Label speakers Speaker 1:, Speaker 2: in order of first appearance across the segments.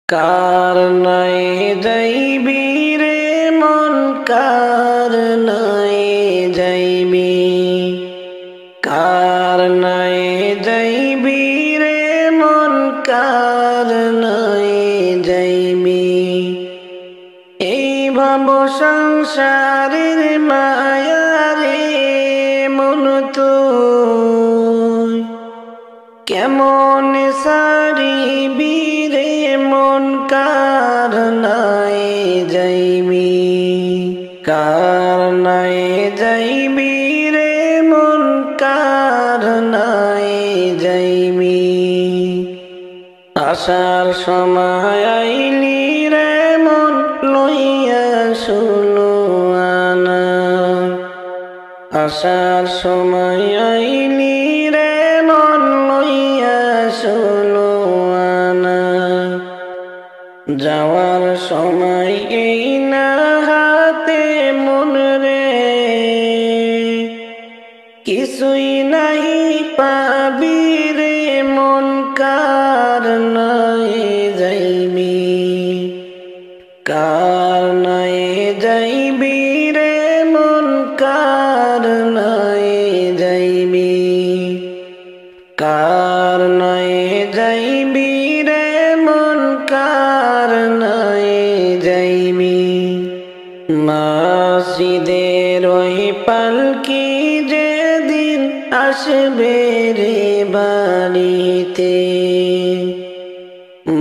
Speaker 1: কার নাই যাইবি রে মন, কার নাই যাইবি, কার নাই যাইবি রে মন, কার নাই যাইবি। এই ভাব সংসারের মায়া রে মন তুই কেমন সারিবি রে মন, কার নাই যাইবি, কার নাই যাইবি রে মন, কার নাই যাইবি। আসার সময় আইলি রে মন, লইয়া শুনো আনা, আসার সময় আইলি রে মন, লইয়া শুনো আনা। যাওয়ার সময় এই না হাতে মন রে, কিছুই নাহি পাবি রে মন, কার নাই যাইবি, কার নাই যাইবি রে মন, কার নাই যাইবি, কার নাই যাইবি রে মন, কার নাই যাইবি। মসজিদের ওই পালকি যেদিন আসবে রে বাড়িতে,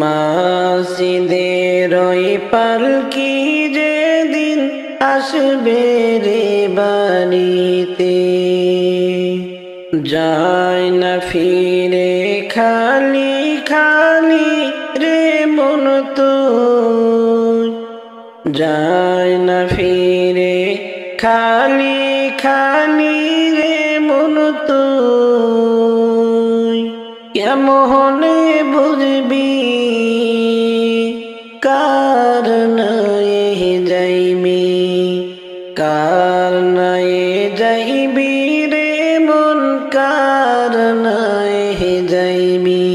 Speaker 1: মসজিদের ওই পালকি যেদিন আসবে রে বাড়িতে, যায় না ফিরে খালি খালি রে মন তুই, যায় না ফিরে খালি খালি রে মন তুই কেমনে বুঝবি, কার নাই যাইবি, কার নাই যাইবি রে মন, কার নাই যাইবি,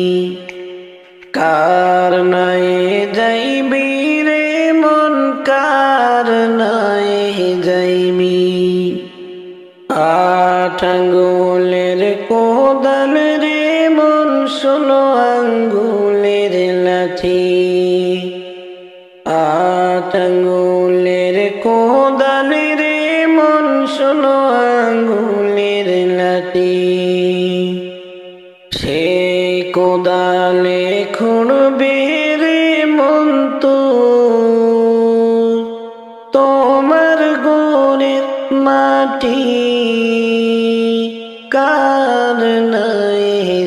Speaker 1: কার নাই যাইবি রে মন, কার নাই যাইবি। আট আঙ্গুলের কোদাল রে মন, 16 আঙ্গুলের লাঠি, আট আঙ্গুলের কোদাল রে মন, 16 আঙ্গুলের লাঠি। সেই কোদালে খুঁড়বে রে মন তুই তোমার গোরের মাটি, কার নাই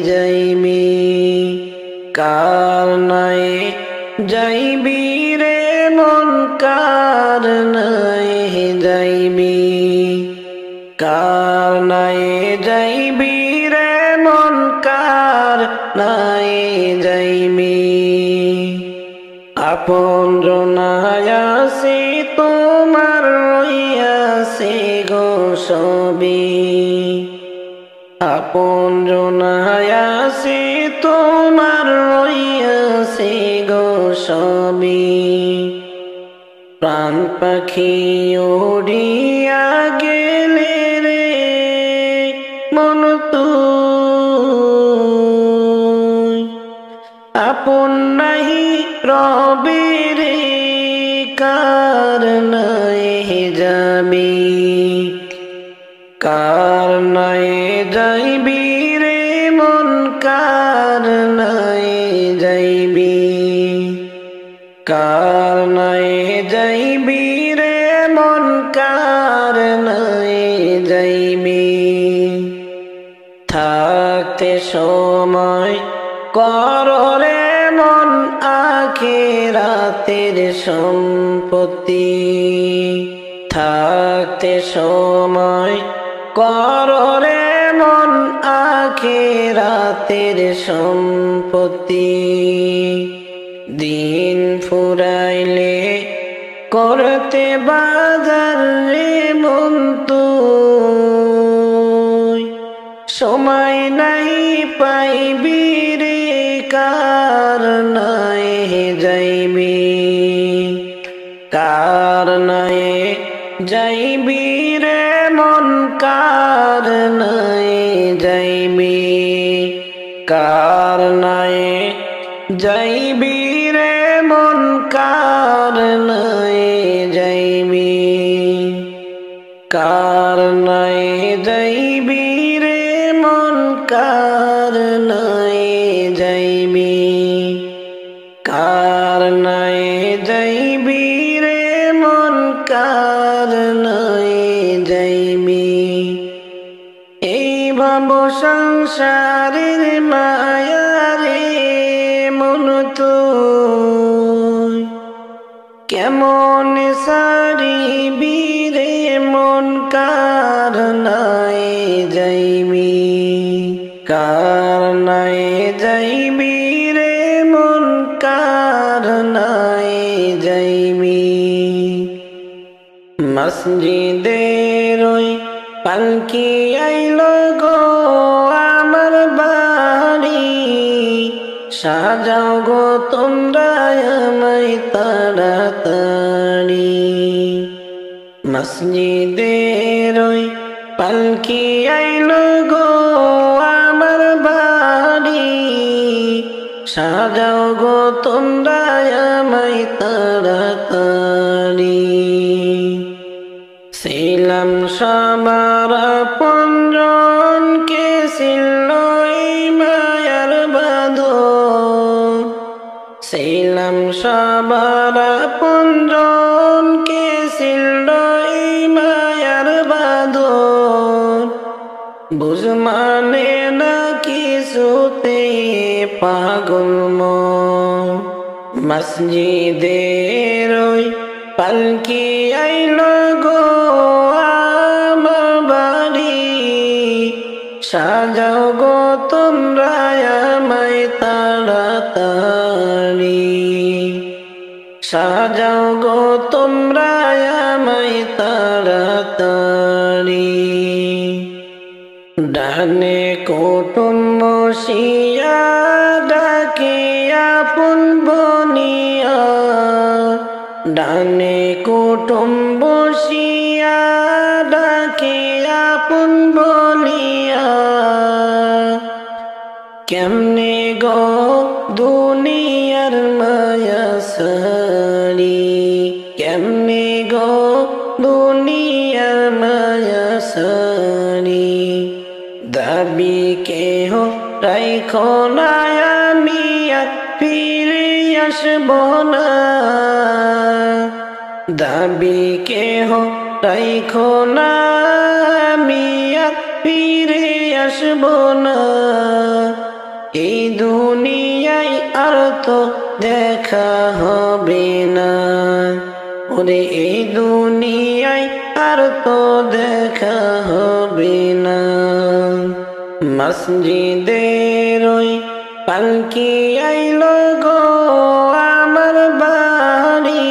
Speaker 1: যাইবি, কার নাই যাইবি রে মন, কার নাই যাইবি, কার নাই যাইবি রে মন, কার নাই যাইবি। আপন জনায় আছে তোমার রইয়াছে গো সবই, আপন জনায় আছে তোমার রইয়াছে গো সবই। প্রাণ পাখি উড়িয়া গেলে রে মন তুই আপন নাহি রবে রে, কার নাই যাবি, কার নাই যাইবি রে মন, কার নাই যাইবি, কার নাই যাইবি রে মন, কার নাই যাইবি। থাকতে সময় কর রে মন, আখিরাতের সম্পত্তি, থাকতে সময় কর রে মন, আখিরাতের সম্পত্তি। দিন ফুরাইলে করতে বাজার রে মন তুই, সময় নাই পাইবি রে, কার নাই যাইবি কার নাই যাইবি রে মন কার নাই যাইবি কার নাই যাইবি রে মন কার নাই যাইবি কার নাই যাইবি রে মন কার নাই যাইবি কার নাই যাইবি রে মন কার নাই যাইবি এই ভাব সংসারের মায়া রে মন তুই কেমন সারিবি রে মন কার নাই যাইবি কার নাই যাইবি রে মন কার নাই যাইবি মসজিদের ওই পালকি আইলো গো আমার বাড়ি সাজাও গো তোমরা আমায় তাড়াতাড়ি মসজিদের ওই পালকি আইলো গো আমার বাড়ি সাজাও গো তোমরা আমায় তাড়াতাড়ি ছিলাম সবার আপনজন কে ছিল এই মায়ার বাঁধন ছিলাম সবার আপনজন কে ছিল এই মায়ার বাঁধন বুঝ মানে না কিছুতে পাগল মন মসজিদের ওই পালকি আইলো গো আমার বাড়ি সাজাও গো তোমরা আমায় তাড়াতাড়ি সাজাও গো তোমরা আমায় তাড়াতাড়ি ডানে কুটুম্ব বসিয়া ডাকে আপন বনিয়া ডানে কুটুম্ব বসিয়া ডাকে আপন বলিয়া কেমনে গো দুনিয়ার মায়া সারি কেমনে গো দুনিয়ার মায়া সারি দাবি কেহ রাইখো না আমি আর ফিরে আসব না দাবি কেহ রাইখো না আমি আর ফিরে আসব না এই দুনিয়ায় আর তো দেখা হবে না ওরে এই দুনিয়ায় আর তো দেখা হবে না মসজিদের ওই পালকি আইলো গো আমার বাড়ি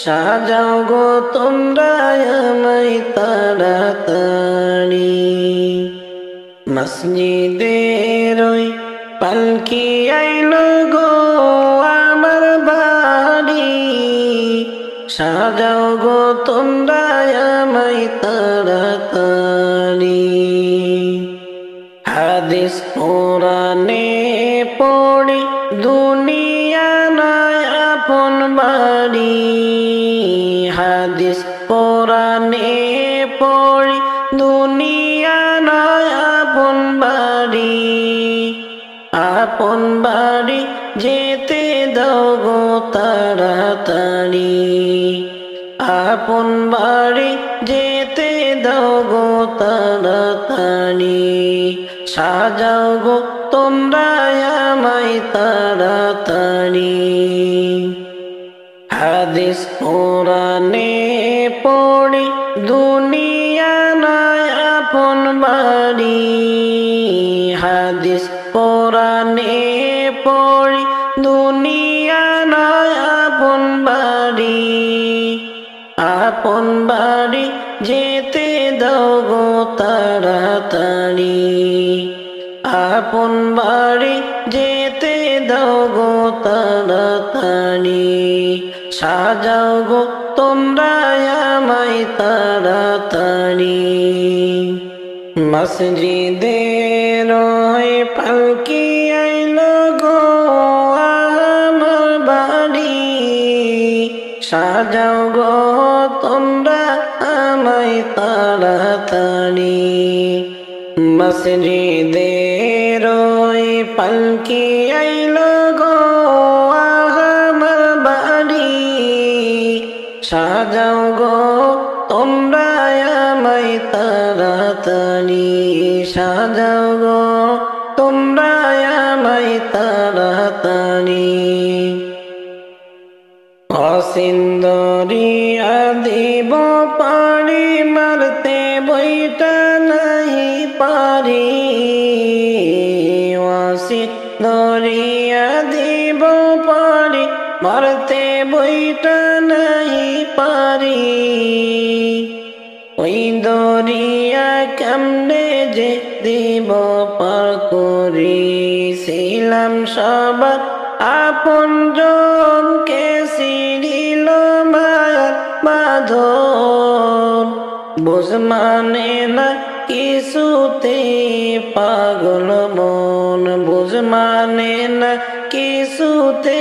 Speaker 1: সাজাও গো তোমরা আমায় তাড়াতাড়ি মসজিদের ওই পালকি আইলো গো আমার বাড়ি সাজাও গো তোমরা আমায় তাড়াতাড়ি হাদিস কোরআনে পড়ি দুনিয়া নয় আপন বাড়ি হাদিস কোরআনে পড়ি দুনিয়া নয় আপন বাড়ি যেতে দাও গো তাড়াতাড়ি আপন বাড়ি যেতে দাও গো তাড়াতাড়ি সাজাও গো তোমরা আমায় তাড়াতাড়ি হাদিস কোরআনে পড়ি দুনিয়া নয় আপন বাড়ি হাদিস কোরআনে পড়ি দুনিয়া নয় আপন বাড়ি যেতে দাও গো তাড়াতাড়ি আপন বাড়ি যেতে দাও সাজাও গো তাড়াতাড়ি সাজাও গো তোমরা আমায় তাড়াতাড়ি মসজিদের ওই পালকি আইলো গো আমার বাড়ি সাজাও গো তোমরা আমায় তাড়াতাড়ি মসজিদের ওই পালকি আইলো গো আমার বাড়ি সাজাও গো তোমরা আমায় তাড়াতাড়ি সাজাও গো তোমরা আমায় তাড়াতাড়ি অসিন্দরিয়া দিব পারি মারতে বইটা নাহি পারি অসিন্দরিয়া দিব পারি মারতে বইটা নাহি পারি ওই দরিয়া কেমনে যে দিব পার করি ছিলাম সবার আপন জনকে সিঁড়িল মায়ার বাঁধন বুঝ মানে না কিছুতে পাগল মন বুঝ মানে না কিছুতে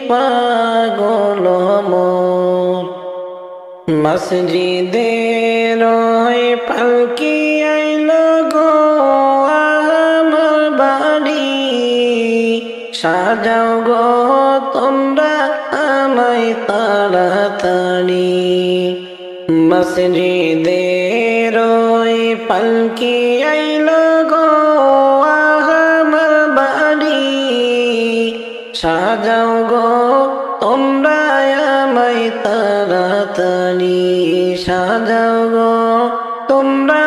Speaker 1: পাগল মন মসজিদের ওই পালকি আইলো গো আমার বাড়ি সাজাও গো তোমরা আমায় তাড়াতাড়ি মসজিদের ওই পালকি আইলো গো আমার বাড়ি সাজাও গো তোমরা আমায় তাড়াতাড়ি সাজাও গো তোমরা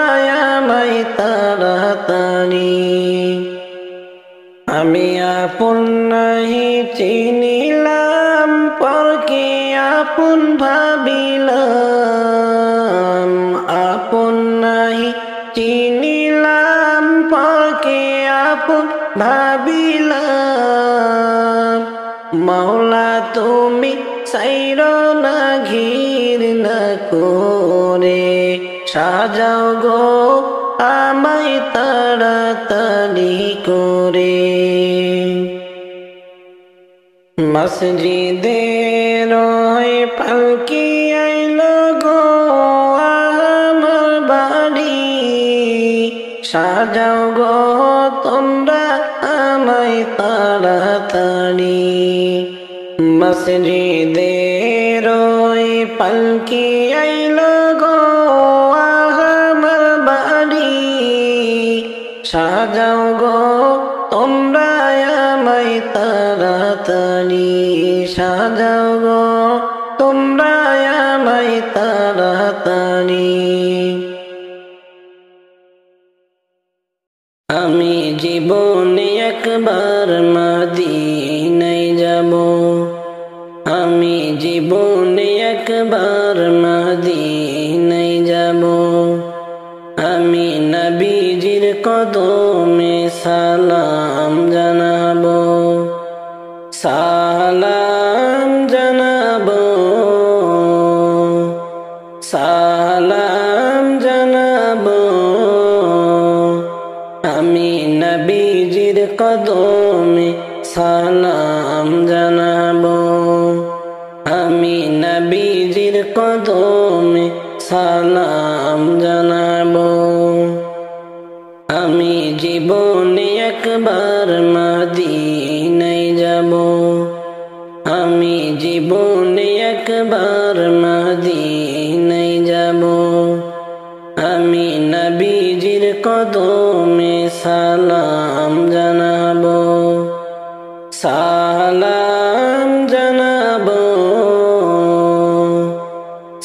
Speaker 1: আমায় তাড়াতাড়ি আমি আপন নাহি চিনিলাম পরকে আপন ভাবিলাম আপন নাহি চিনিলাম পরকে আপন ভাবিলাম মাওলা তুমি সাইরো না ঘির না করে সাজাও গো আমায় তাড়াতাড়ি করে মসজিদের ওই পালকি আইলো গো আমার বাড়ি সাজাও গো তোমরা আমায় তাড়াতাড়ি মসজিদের ওই পালকি আইলো গো আমার বাড়ি সাজাও গো তোমরা আমায় তাড়াতাড়ি সাজাও গো তোমরা আমায় তাড়াতাড়ি আমি জীবনে একবার মদিনায় যাব আমি জীবনে একবার মদিনায় যাব আমি নবীজির কদমে সালাম জানাবো সালাম জানাবো সালাম জানাবো আমি নবীজির কদমে সালাম জানাবো আমি নবীজির কদমে সালাম জানাবো আমি জীবনে একবার মদিনায় যাব আমি জীবনে একবার মদিনায় যাব আমি নবীজির কদমে সালাম জানাবো সালাম জানাবো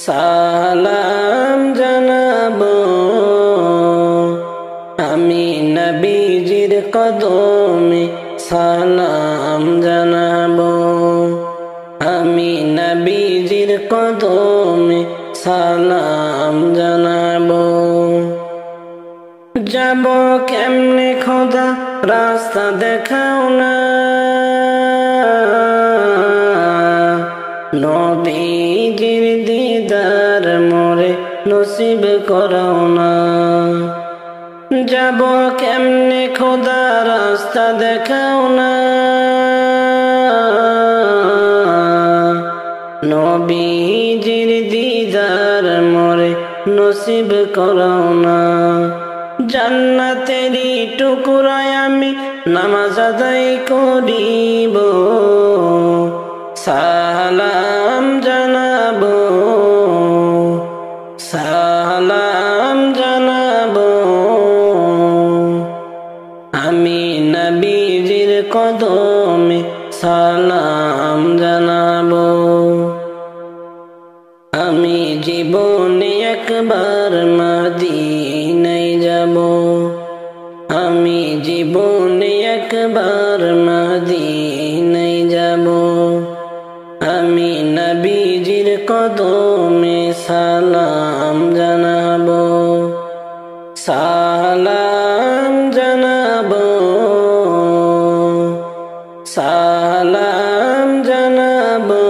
Speaker 1: সালাম জানাবো আমি নবীজির কদমে সালাম জানাবো আমি নবীজির কদমে সালাম জানাবো যাব কেমনে খোদা রাস্তা দেখাও না নবীজির দিদার মোরে নসিব করাও না। যাব কেমনে খোদা রাস্তা দেখাও না। নবীজির দিদার মোরে নসিব করাও না। জান্নাতেরই টুকরায় আমি নামাজ আদায় করিব, সালাম জানাবো, সালাম জানাবো। আমি নবীজির কদমে সালাম জানাবো। আমি জীবনে একবার মদিনায় যাব, আমি জীবনে একবার মদিনায় যাব। আমি নবীজির কদমে সালাম জানাবো, সালাম জানাবো, সালাম জানাবো।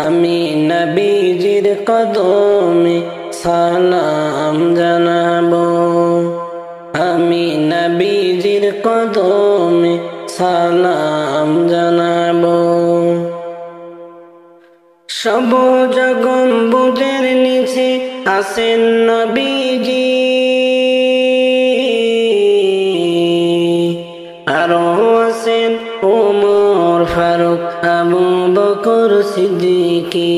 Speaker 1: আমি নবীজির কদমে সালাম জানাবো, আমি নবীজির কদমে সালাম জানাবো। সবুজ গম্বুজের নিচে আছেন নবীজি, আরো আছেন ওমর ফারুক আবু বকর সিদ্দিকী।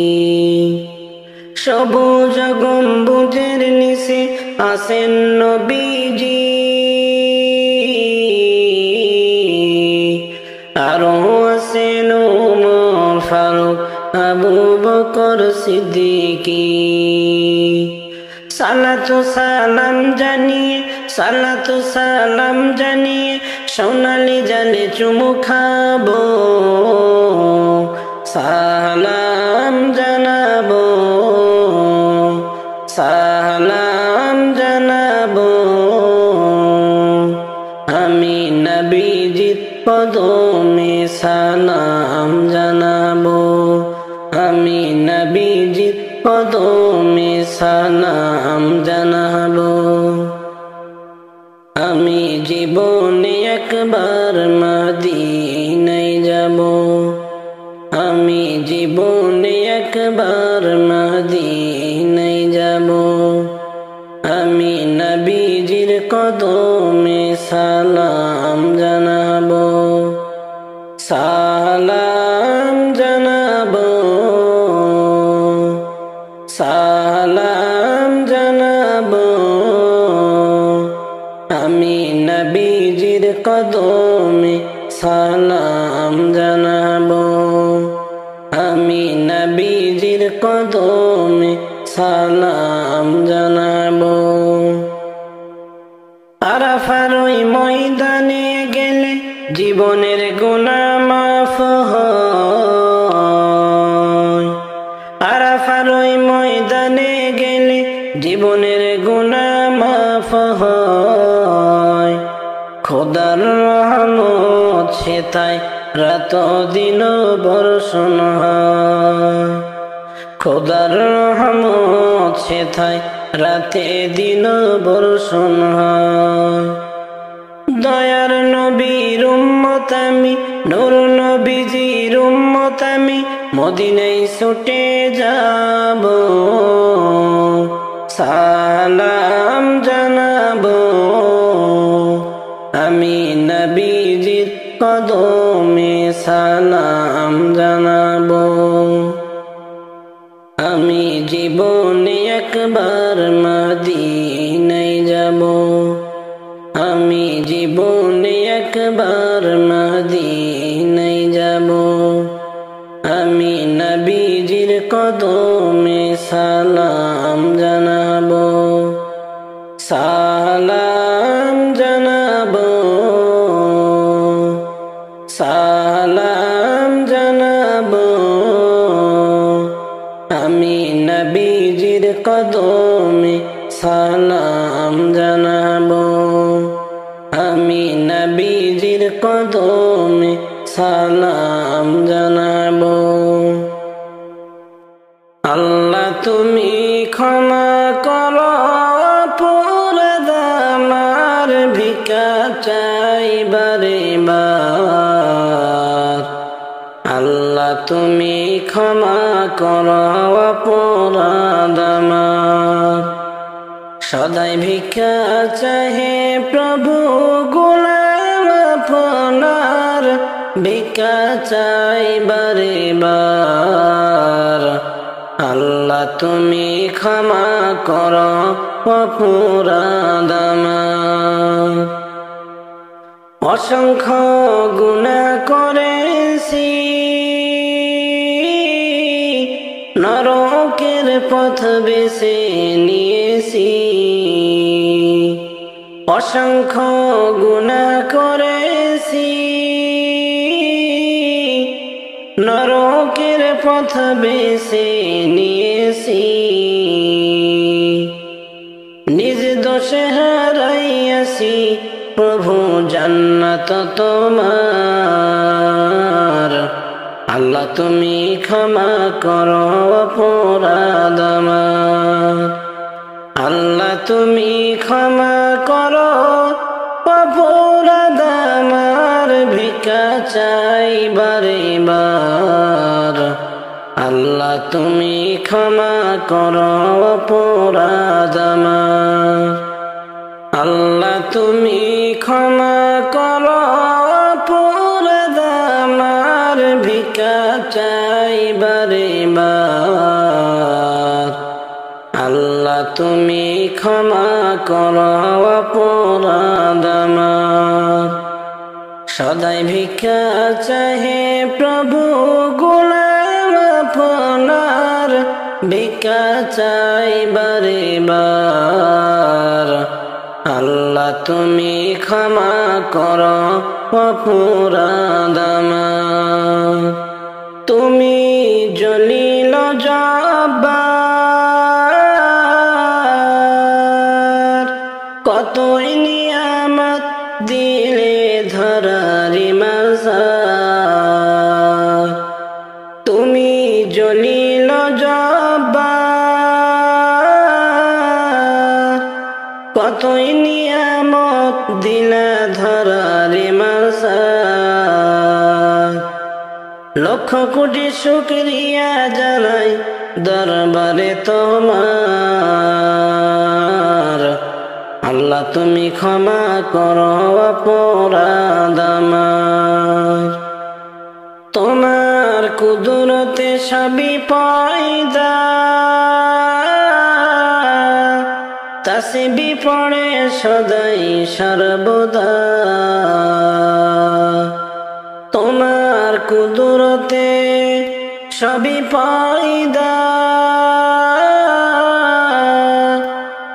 Speaker 1: সবুজ গম্বুজের নিচে আছেন নবীজি, আরো আছেন ওমর ফারুক আবু বকর সিদ্দিকী। সালাতু সালাম জানিয়ে, সালাতু সালাম জানিয়ে সোনালি জালে চুমু খাবো, সালাম জানাবো, সালাম জানাবো। আমি নবীজির কদমে সালাম জানাবো, আমি নবীজির কদমে সালাম জানাবো। আমি জীবনে একবার মদিনায় যাব, আমি জীবনে একবার মদিনায় যাব। আমি নবীজির কদমে সালাম জানাবো, সালাম জানাবো, সালাম জানাবো। আমি নবীজির কদমে সালাম জানাবো, আমি নবীজির কদমে সালাম জানাবো। আরাফার ওই ময়দানে গেলে জীবনের গুনাহ মাফ হয়, আরাফার ওই ময়দানে গেলে জীবনের গুনাহ মাফ হয়। খোদার রহমত সেতায় রাত দিন বর্ষণ হয়, খোদার রহমত সেথায় রাতে দিন বর্ষণ হয়। দয়ার নবীর উম্মত আমি, নূর নবীজির উম্মত আমি, মদিনায় ছুটে যাব, সালাম জানাবো। আমি নবীজির কদমে সালাম জানাবো। আমি জীবনে একবার মদিনায় যাব, আমি জীবনে একবার মদিনায় যাব। আমি নবীজির কদমে সালাম জানাবো, সালাম জানাবো, সালাম জানাবো। আমি নবীজির কদমে সালাম জানাবো, আমি নবীজির কদমে সালাম জানাবো। আল্লাহ তুমি ক্ষমা করো অপরাধ আমার। সদাই ভিক্ষা চাহে প্রভু গোলাম আপনার, ভিক্ষা চাই বারে বার। আল্লাহ তুমি ক্ষমা করো অপরাধ আমার। অসংখ্য গুনাহ করেছি, নরকের পথ বেছে নিয়েছি। অসংখ্য গুনাহ করেছি, নরকের পথ বেছে নিয়েছি। নিজ দোষে হারাইয়াছি প্রভু জান্নাত তোমার। আল্লাহ তুমি ক্ষমা করো অপরাধ আমার। আল্লাহ তুমি ক্ষমা করো অপরাধ আমার, ভিক্ষা চাই বারে বার। আল্লাহ তুমি ক্ষমা করো অপরাধ আমার। আল্লাহ তুমি ক্ষমা করো অপরাধ আমার, ভিক্ষা চাই বারে বার। আল্লাহ তুমি ক্ষমা করো অপরাধ আমার। সদাই ভিক্ষা চাহে প্রভু গোলাম আপনার, ভিক্ষা চাই বারে বার। আল্লাহ তুমি ক্ষমা করো অপরাধ আমার। তুমি জলিল জব্বার, কতই নিয়ামত দিলে ধরারি মাঝার। তুমি জলিল জব্বার, কতই নিয়ামত দিলা ধরারি মাঝার। লক্ষ কোটি শুকরিয়া জানাই দরবারে তোমার। আল্লাহ তুমি ক্ষমা করো অপরাধ আমার। তোমার কুদরতে সবই পয়দা, তাসবিহ পড়ে সদাই সর্বদা। তোমার কুদরতে সবই পয়দা,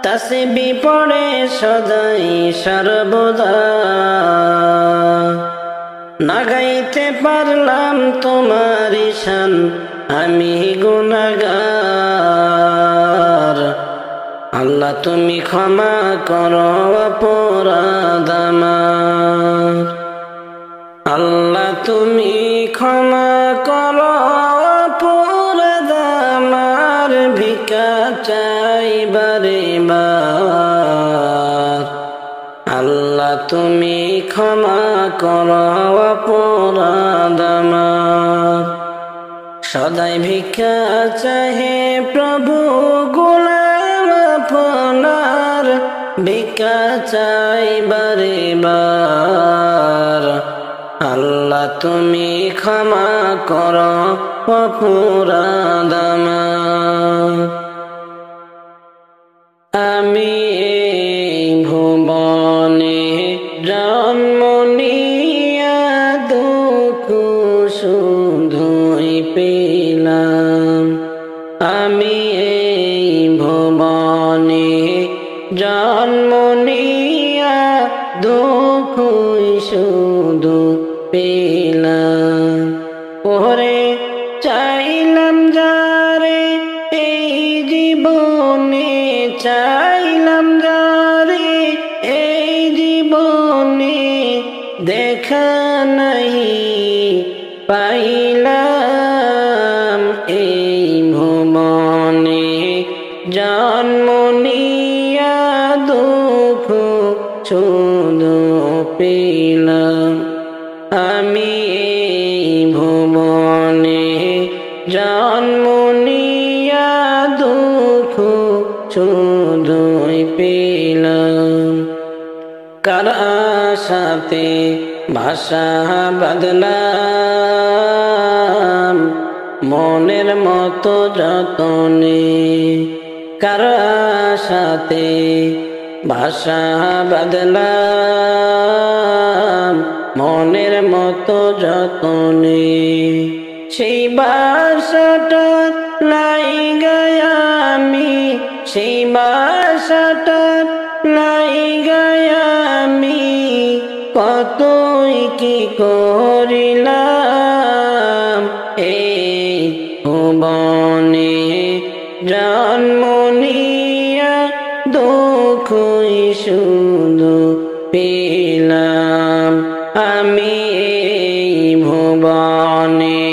Speaker 1: তাসবিহ পড়ে সদাই সর্বদা। না গাইতে পারলাম তোমার শান আমি গুনাহগার। আল্লাহ তুমি ক্ষমা করো অপরাধ আমার। আল্লাহ তুমি ক্ষমা করো অপরাধ আমার, ভিক্ষা চাই বারে বার। আল্লাহ তুমি ক্ষমা করো অপরাধ আমার। সদাই ভিক্ষা চাহে প্রভু গোলাম আপনার, ভিক্ষা চাই বারে বার। আল্লাহ তুমি ক্ষমা করো অপরাধ আমার। আমি ভুবনে জন্ম নিয়া দুঃখ শুধুই পেলাম। আমি ভুবনে জন্ম নিয়া দুঃখ শুধু পেলাম। ওরে চাইলাম যারে এই জীবনে, চাইলাম যারে এই জীবনে, দেখা নাই পাইলাম। এই ভুবনে জন্ম নিয়া দুঃখ শুধু পেলাম। আমি ভুবনে আশাতে ভাষা বদলাম মনের মতো যতনে কার আশাতে ভাষা বদলাম মনের মতো যতনে সেই বাসাটা লাই গায়ামি সেই বাসাটা লাই গায়ামি কতই কি করিলাম এই ভুবনে জন্ম নিয়া দুঃখই শুধু পেলাম আমি এই ভুবনে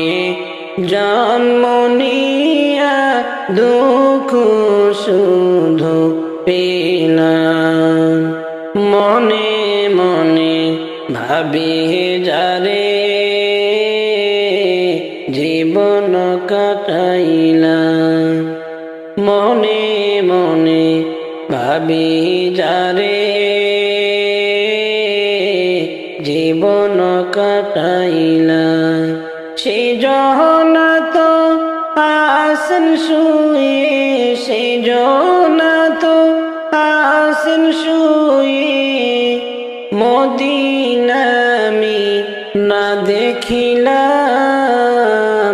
Speaker 1: জন্ম নিয়া দুঃখ শুধু পেলাম মনে মনে ভাবি যারে জীবন কাটাইলাম মনে মনে ভাবি যারে জীবন কাটাইলাম সে জহনা তো আসেন শুয়ে সে জহনা তো আসেন শুয়ে মদিনা আমি না দেখিলাম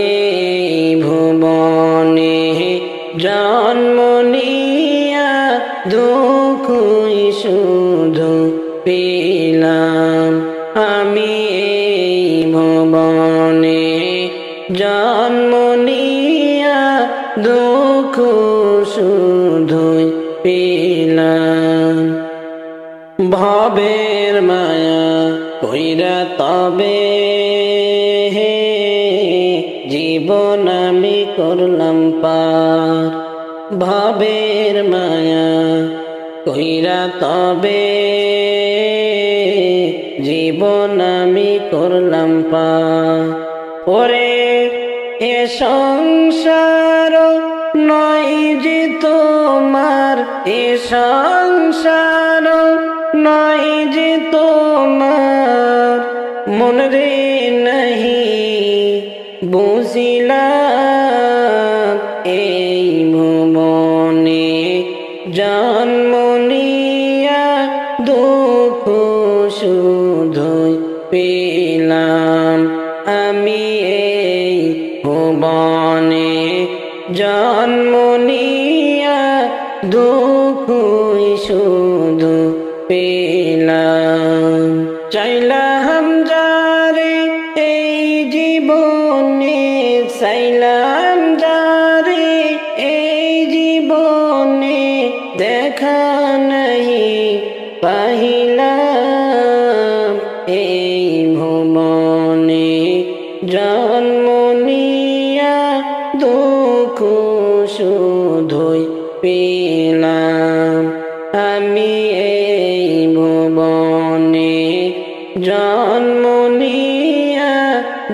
Speaker 1: এই ভুবনে জন্ম নিয়া দুঃখই শুধু পেলাম আমি এই ভুবনে জন্ম নিয়া দুঃখ শুধু পেলাম ভবের মায়া কইরা তবে জীবন আমি করলাম পার ভবের মায়া কইরা তবে জীবন আমি করলাম পার ওরে এ সংসার নয় যে তোমার এ সংসার নয় যে তোমার মন রে নাহি বুঝিলাম এই ভুবনে জন্ম নিয়া দুঃখ শুধু পেলাম আমি এই ভুবনে জন্ম নিয়া দুঃখ শুধু পেলাম চাইলাম যারে এই জীবনে চাইলাম যারে এই জীবনে দেখা নাহি পাহিলাম এই ভুবনে জন্ম নিয়া দুঃখ শুধুই পেলাম আমি এই ভুবনে জন্ম নিয়া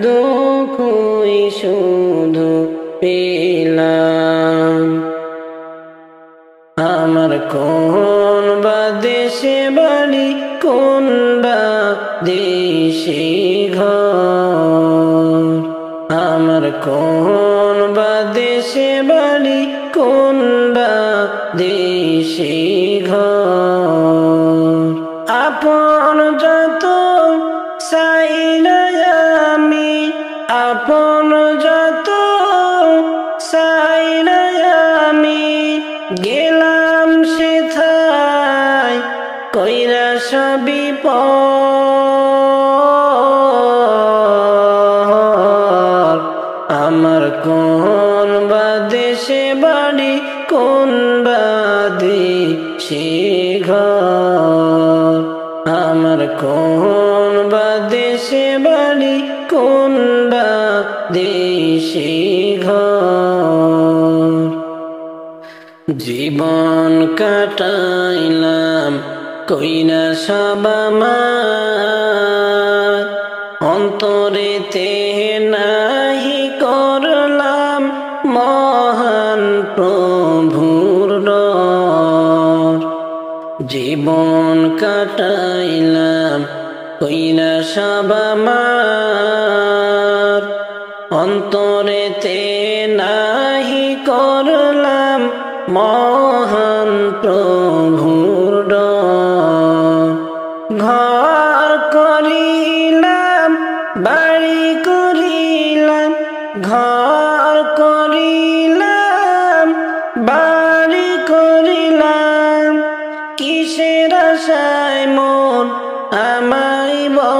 Speaker 1: দুঃখই শুধু পেলাম আমার কোন বা দেশে বাড়ি কোন বা দেশে ঘর আমার কোন বা দেশে বাড়ি কোন বা দেশে ঘর আপন যত চাইলে আমি আপন যত চাইলে আমি গেলাম সেথায় কইরা সবই পর আমার কোন বা দেশে বাড়ি কোন বা দেশে ঘর আমার কোন বা দেশে বাড়ি কোন বা দেশে ঘর জীবন কাটাইলাম কইনা সব আমার অন্তরেতে নাহি করলাম মহান প্রভুর ডর জীবন কাটাইলাম সব আমার, অন্তরেতে নাহি করলাম মহান প্রভুর ডর। ঘর করিলাম বাড়ি করিলাম, ঘর করিলাম বাড়ি করিলাম, কিসের আশায় মন আমায় বল।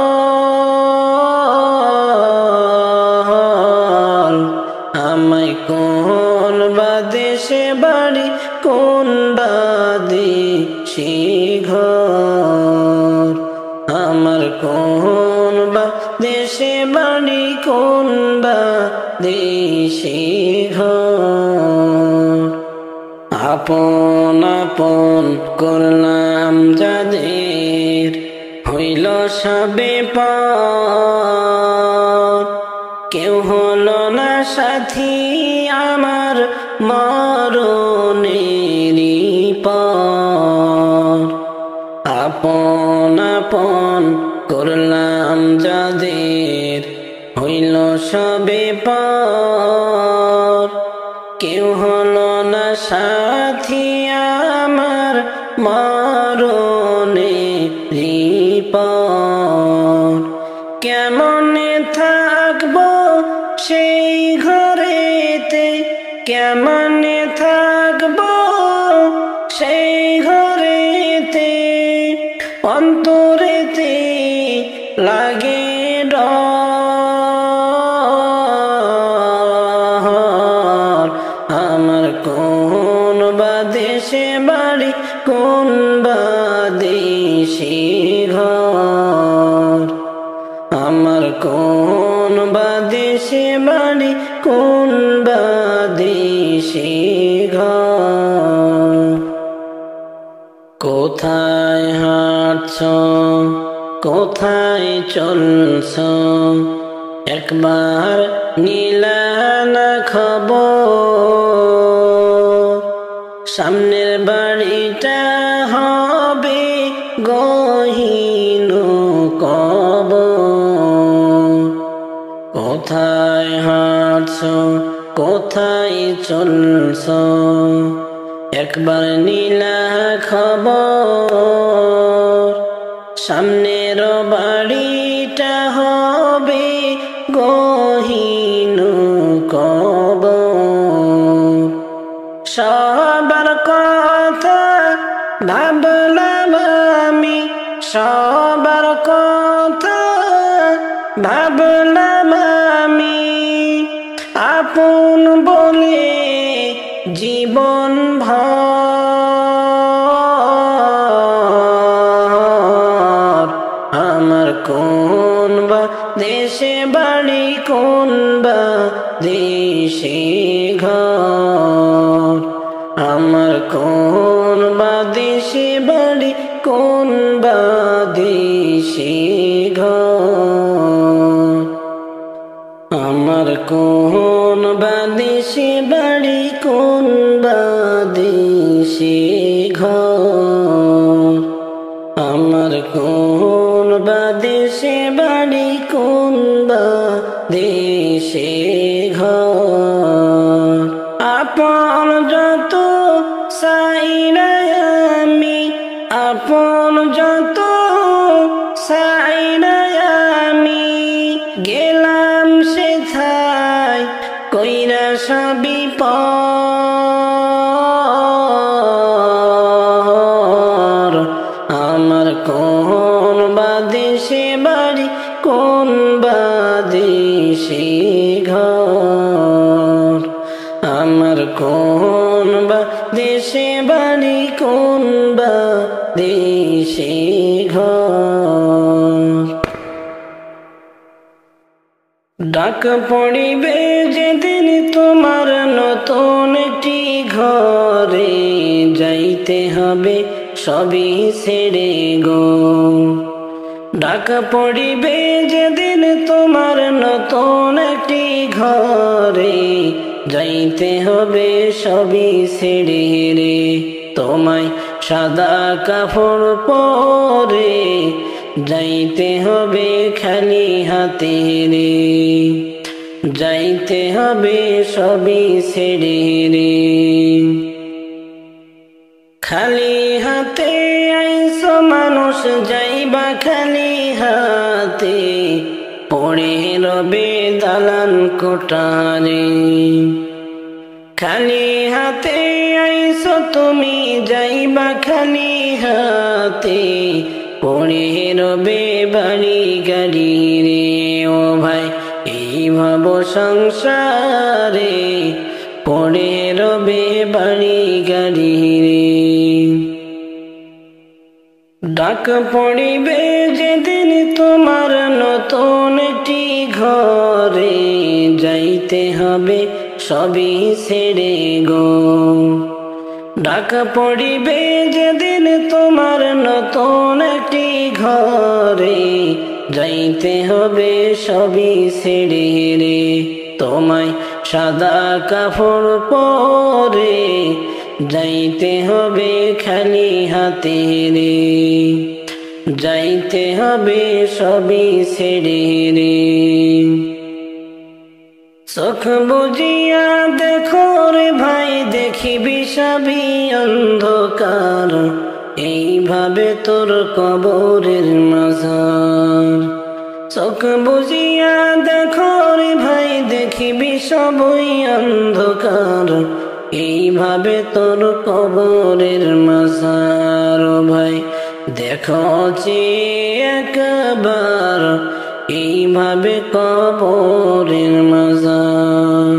Speaker 1: আমায় কোন বা দেশে বাড়ি, কোন বা দেশে ঘর। আমার কোন বা দেশে বাড়ি, কোন বা দেশে ঘর। আপন আপন করলাম যাদের, হইল সবে পর। কেউ হলো না সাথী আমার মরণেরই পর। আপন আপন করলাম যাদের, হইল সবে পর। কেউ হলো না সাথী আমার মরণেরই পর। কেমনে থাকবো সেই ঘরেতে, কেমনে থাকবো সেই ঘরেতে, অন্তরেতে লাগে ডর। আমার কোন বা দেশে বাড়ি, কোন বা দেশে ঘর। আমার কোন বা দেশে বাড়ি, কোন বা দেশে ঘর। কোথায় হাঁটছ, কোথায় চলছ, একবার নিলা না খবর। সামনের বাড়িটা হবে গহীন কবর। কোথায় হাঁটছ, কোথায় চলছ, একবার নিলা খবর। সামনের বাড়িটা হবে গহীন কবর। সবার কথা ভাবলাম আমি, সবার কথা ভাবলাম আমি, আপন বলে জীবন ভর। আমার কোন বা দেশে বাড়ি, কোন বা দেশে ঘর। আমার কোন বা দেশে বাড়ি, কোন বা দেশে ঘর। আমার কোন বা দেশে বাড়ি, কোন বা দেশে ঘর। আমার কোন বা দেশে বাড়ি, কোন বা দেশে ঘর। আপন যত চাই না আমি, আপন যত চাই না আমি, গেলাম সেথায় কইরা সবই পর। আমার কোন বা দেশে বাড়ি, কোন বা দেশে ঘর। আমার কোন বা দেশে বাড়ি, কোন বা দেশে ঘর। ডাক পড়িবে যেদিন তোমার নতুন একটি ঘরে, যাইতে হবে সবই ছেড়ে গো। ডাক পড়িবে যেদিন তোমার নতুন একটি ঘরে, যাইতে হবে সবই ছেড়ে রে। তোমায় সাদা কাপড় পরে যাইতে হবে খালি হাতে রে, যাইতে হবে সবই ছেড়ে রে। খালি হাতে আইসো মানুষ যাইবা খালি হাতে, পড়ে রবে দালান কোটারে। খালি হাতে আইসো তুমি যাইবা খালি হাতে, পড়ে রবে বাড়ি গাড়ি রে। ও ভাই এই ভাব সংসারে, পড়ে রবে বাড়ি গাড়ি রে। ডাক পড়িবে যেদিন তোমার নতুন একটি ঘরে, যাইতে হবে সবই ছেড়ে গো। ডাক পড়িবে যেদিন তোমার নতুন একটি ঘরে, যাইতে হবে সবই ছেড়ে রে। তোমায় সাদা কাপড় পরে, যাইতে হবে খালি হাতে রে, যাইতে হবে সবই ছেড়ে রে। চোখ বুজিয়া দেখো রে ভাই দেখিবি সবই অন্ধকার, এইভাবে তোর কবরের মাঝার। চোখ বুজিয়া দেখো রে ভাই দেখিবি সবই অন্ধকার, এইভাবে তোর কবরের মাঝার। ভাই দেখো যে একবার, এইভাবে কবরের মাঝার।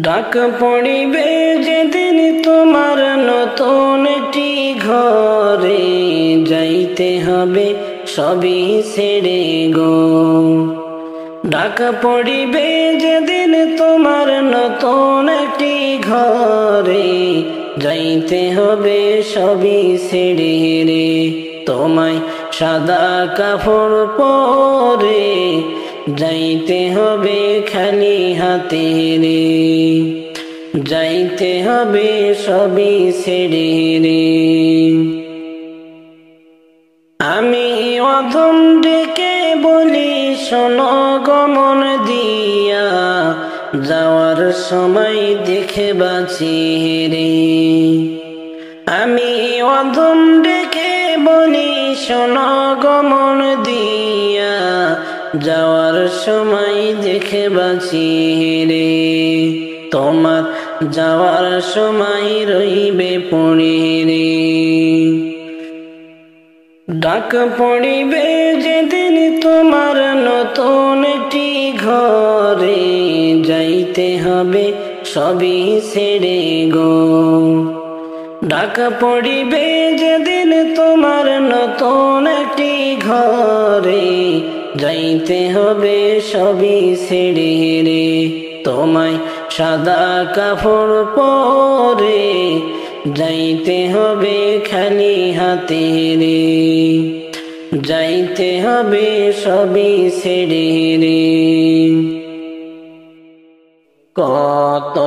Speaker 1: ডাক পড়িবে যেদিন তোমার নতুন একটি ঘরে, যাইতে হবে সবই ছেড়ে গো। ডাক পড়িবে যেদিন তোমার নতুন একটি ঘরে, যাইতে হবে সবই ছেড়ে রে। তোমায় সাদা কাপড় পরে, যাইতে হবে খালি হাতে রে, যাইতে হবে সবই ছেড়ে রে। আমি অধম ডেকে বলি শোনো গমন দিয়া, যাওয়ার সময় দেখে বাঁচি রে। আমি অধম ডেকে বলি শোনো গমন দিয়া, যাওয়ার সময় দেখে বাঁচি রে। তোমার যাওয়ার সময় রইবে পড়ে রে। ডাক পড়িবে যেদিন তোমার নতুন একটি ঘরে, যাইতে হবে সবই ছেড়ে গো। ডাক পড়িবে যেদিন তোমার নতুন একটি ঘরে, যাইতে হবে সবই ছেড়ে রে। তোমায় সাদা কাপড় পরে, যাইতে হবে খালি হাতে রে, যাইতে হবে সবই ছেড়ে রে। কত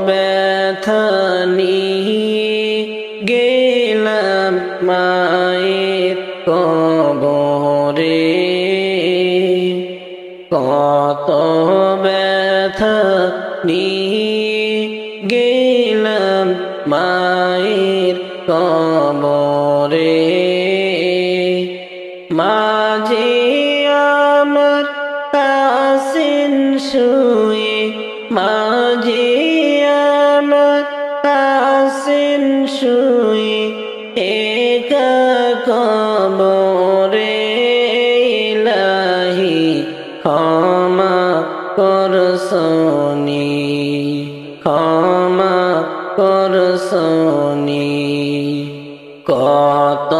Speaker 1: ব্যথা নিয়ে গেলাম মায়ের কবরে, কত ব্যথা নিয়ে গেলাম মায়ের কবরে। মাঝে আমার আছেন শুয়ে, মাঝে আমার আছেন শুয়ে, একা কবরে। ইলাহি ক্ষমা করসনি, ক্ষমা করসনি। কত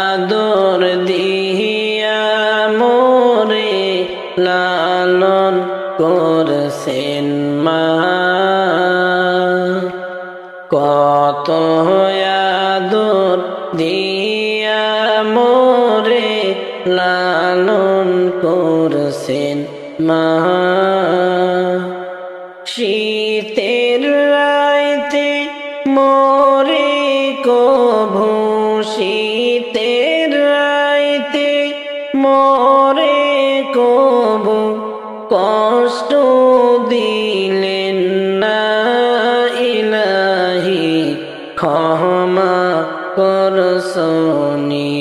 Speaker 1: আদর দিয়া মোরে লালন করছেন মা, কত আদর দিয়া মোরে লালন করছেন মা। শীতের রাইতে মোরে কভু, শীতের কবু কষ্ট দিলেন না ইলাহি ক্ষমা করসনি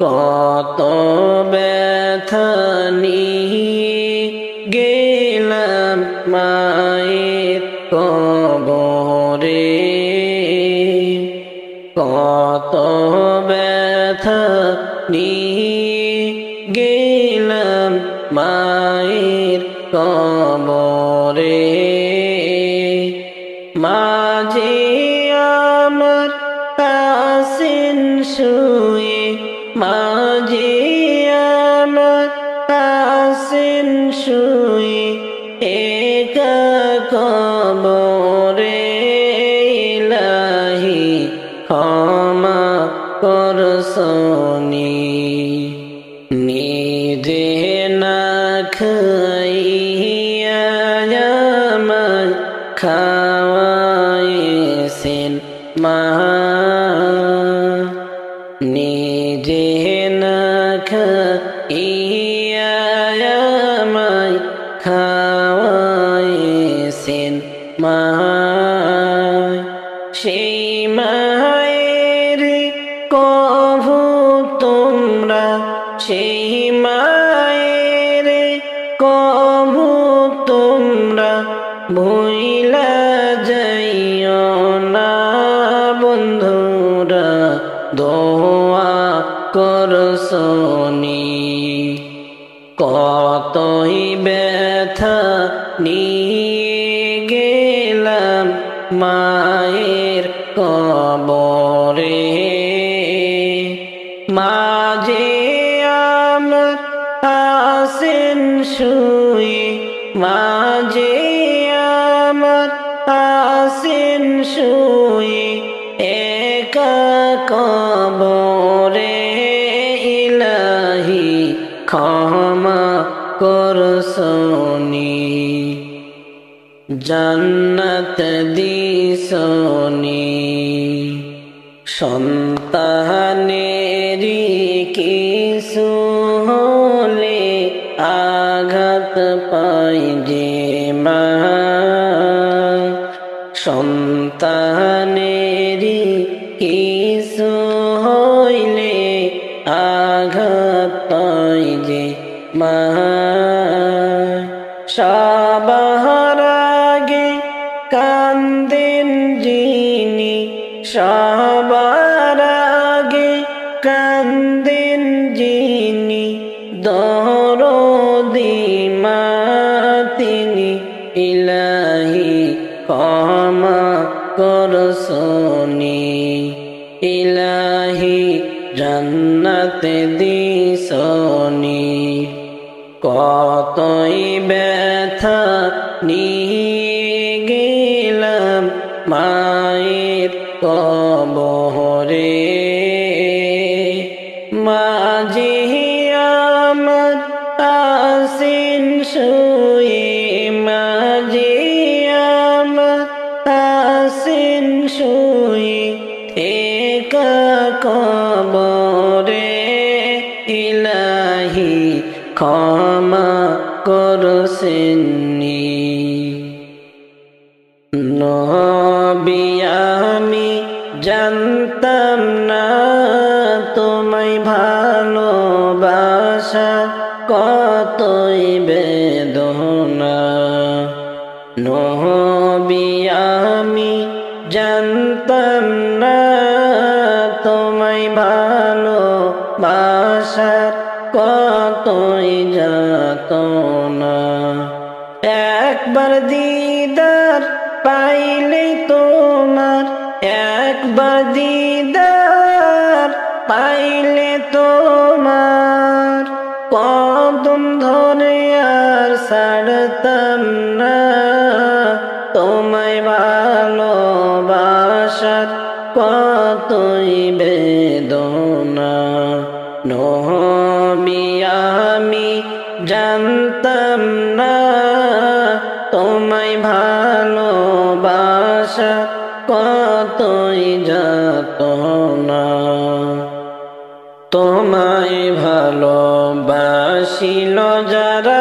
Speaker 1: কত ব্যথা নিয়ে গেলাম মায়ের কবরে কত ব্যথা নিয়ে গেলাম মায়ের কবরে মাঝে আমার আছেন শুয়ে মাঝে আমার আছেন শুয়ে একা কবরে ইলাহি ক্ষমা করসনি নিজে না খাইয়া আমায় খাওয়াইছেন মা নিজে না খাইয়া আমায় খাওয়াইছেন মা সেই মায়ের কভু তোমরা সেই মায়ের কভু তোমরা ভুইলা যাইও না বন্ধুরা দোয়া করসনি কতই ব্যথা নিয়ে গেলাম মায়ের কবরে মাঝে আমার আছেন শুয়ে মাঝে আমার আছেন শুয়ে একা কবরে ইলাহি ক্ষমা করসনি জান্নাত দিসনি সন্তানেরি কিছু হলে আঘাত পাই যে মা সন্তানেরি কিছু হইলে আঘাত পাই যে মা সবার আগে কান্দেন যিনি সবার আগে কান্দেন যিনি দরদি মা তিনি ইলাহি ক্ষমা করসনি ইলাহি জান্নাত দিসনি কতই ব্যথা নিয়ে গেলাম মায়ের কবরে মাঝে আমার আছেন শুয়ে মাঝে আমার আছেন শুয়ে একা কবরে ইলাহি ক্ষমা করসেননি নবী আমি জানতাম না তোমায় ভালোবাসা কতই বেদনা নবী আমি জানতাম না তোমায় ভালোবাসা কতই যাতনা একবার দিদার পাইলে তোমার একবার দিদার পাইলে তোমার কদম ধরে আর ছাড়তাম না তোমায় ভালোবাসার কতই বেদনা নবী আমি জানতাম না তোমায় ভালোবাসা কতই যাতনা তোমায় ভালোবাসিল যারা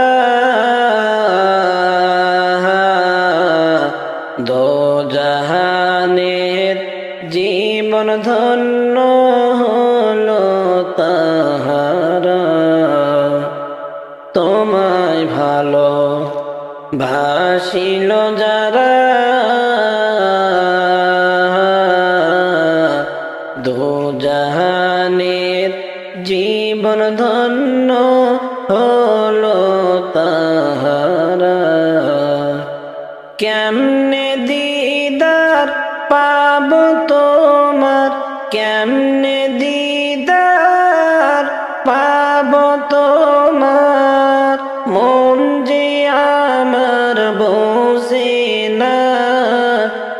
Speaker 1: দো জাহানের জীবন ধন্য হলো তাহারা। তোমায় ভালো ভাসিল যারা, দো জাহানের জীবন ধন্য হলো তাহারা। কেমনে দিদার পাব তোমার, কেমনে দিদার পাব তোমার, মন যে আমার বোঝে না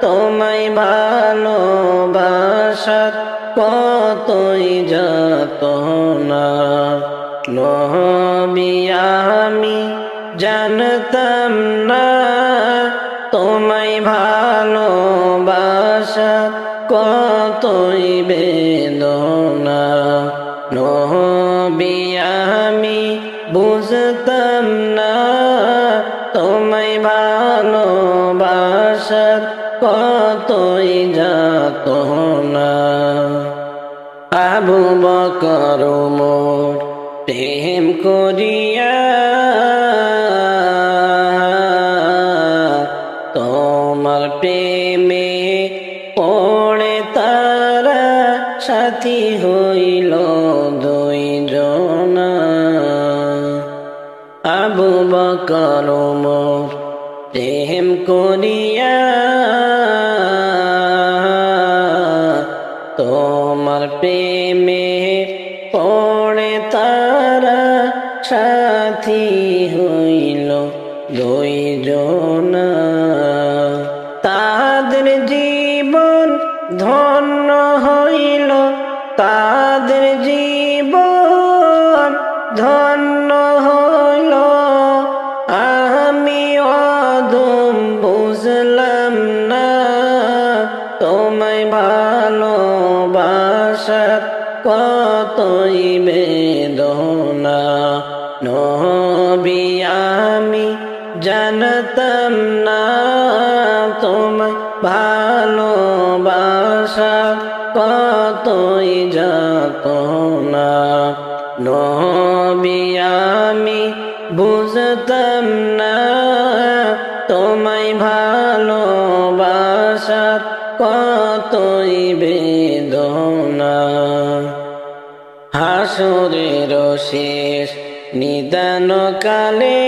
Speaker 1: তোমায় ভালোবাসার কতই যাতনা। নবী আমি জানতাম না তোমায় ভালোবাসার কতই বেদনা। নবী আমি বুঝতাম না তোমায় ভালোবাসার কতই যাতনা। আবু বকর ওমর প্রেম করিয়া তোমার প্রেমে পড়ে তারা, সাথী হইল দুইজনা। আবু বকর ওমর প্রেম করিয়া তোমার প্রেমে পড়ে তারা, সাথী হইল দুইজনা। তাদের জীবন ধন্য হইল, তাদের জীবন ধন্য হইল। আমি অদম বুঝলাম না তোমায় ভালোবাসার কতই বেদনা। নবী আমি জানতাম না তোমায় ভালোবাসার কতই যাতনা। নবী আমি বুঝতাম না তোমায় ভালোবাসার কতই বেদনা। হাসরের শেষ নিদান কালে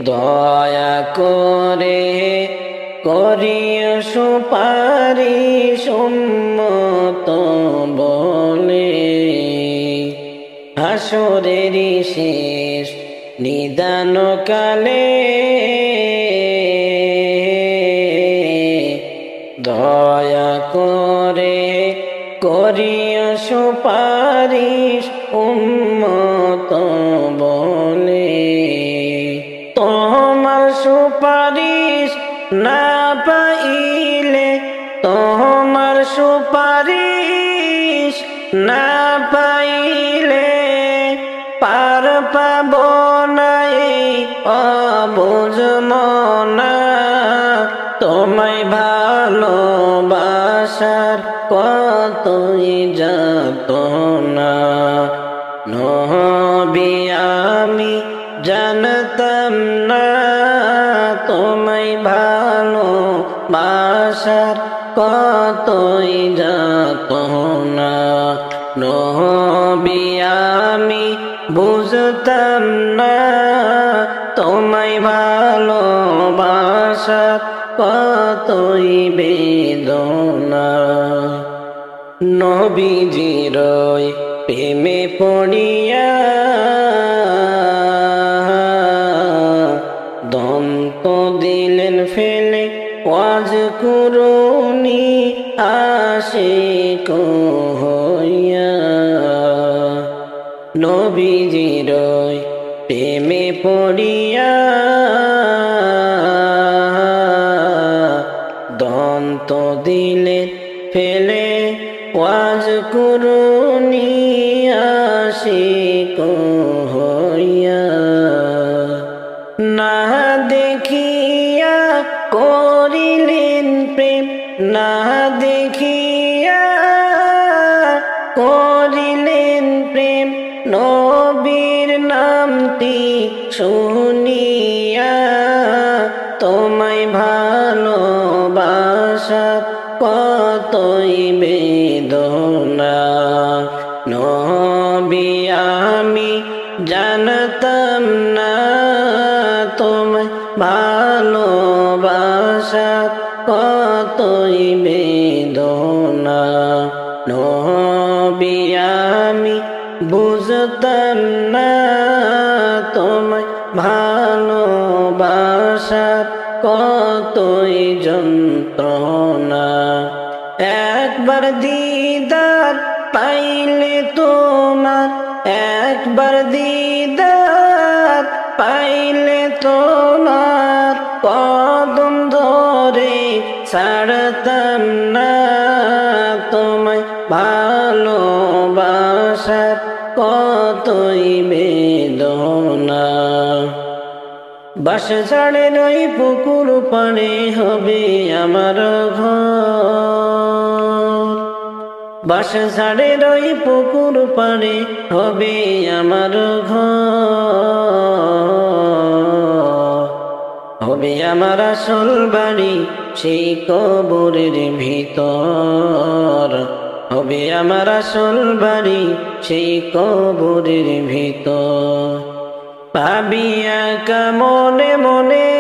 Speaker 1: দয়া করে করিও সুপারিশ উম্মত বলে। হাসরের শেষ নিদান কালে দয়া করে করিও সুপারিশ উম্মত বলে। তোমার সুপারিশ না পাইলে, তোমার সুপারিশ না পাইলে পার পাব না এই অবুঝ মনা। তোমায় ভালোবাসার কতই যাতনা। নবী আমি জানতাম না তোমায় ভালোবাসার কতই যাতনা। নবী আমি বুঝতাম না তোমায় ভালোবাসার কতই বেদনা। নবীজির প্রেমে পড়িয়া দন্ত দিলেন ফেলে, ওয়াজ কুরুনি আশিক হইয়া। নবীজির প্রেমে পড়িয়া দন্ত দিলেন ফেলে, ওয়াজ কুরুনি আশিক হইয়া, না দেখিয়া করিলেন প্রেম, না দেখিয়া করিলেন প্রেম, নবীর নামটি শুনিয়া তোমায় ভালোবাসা কতই বেদনা। নবী আমি জানতাম না তোমায় ভালোবাসা কতই বেদনা। নবী আমি বুঝতাম না তোমায় ভালোবাসা কতই যন্ত্রণা। একবার দিদার পাইলে তোমার, একবার দিদার পাইলে তোমার কদম ধরে ছাড়তাম না তোমায় ভালোবাসার কতই বেদনা। বাঁশঝাড়ের ওই পুকুর পাড়ে হবে আমার ঘর, বাঁশঝাড়ের ওই পুকুর পাড়ে হবে আমার ঘর, হবে আমার আসল বাড়ি সেই কবরের ভিতর, হবে আমার আসল বাড়ি সেই কবরের ভিতর। ভাবিয়া কা মনে মনে,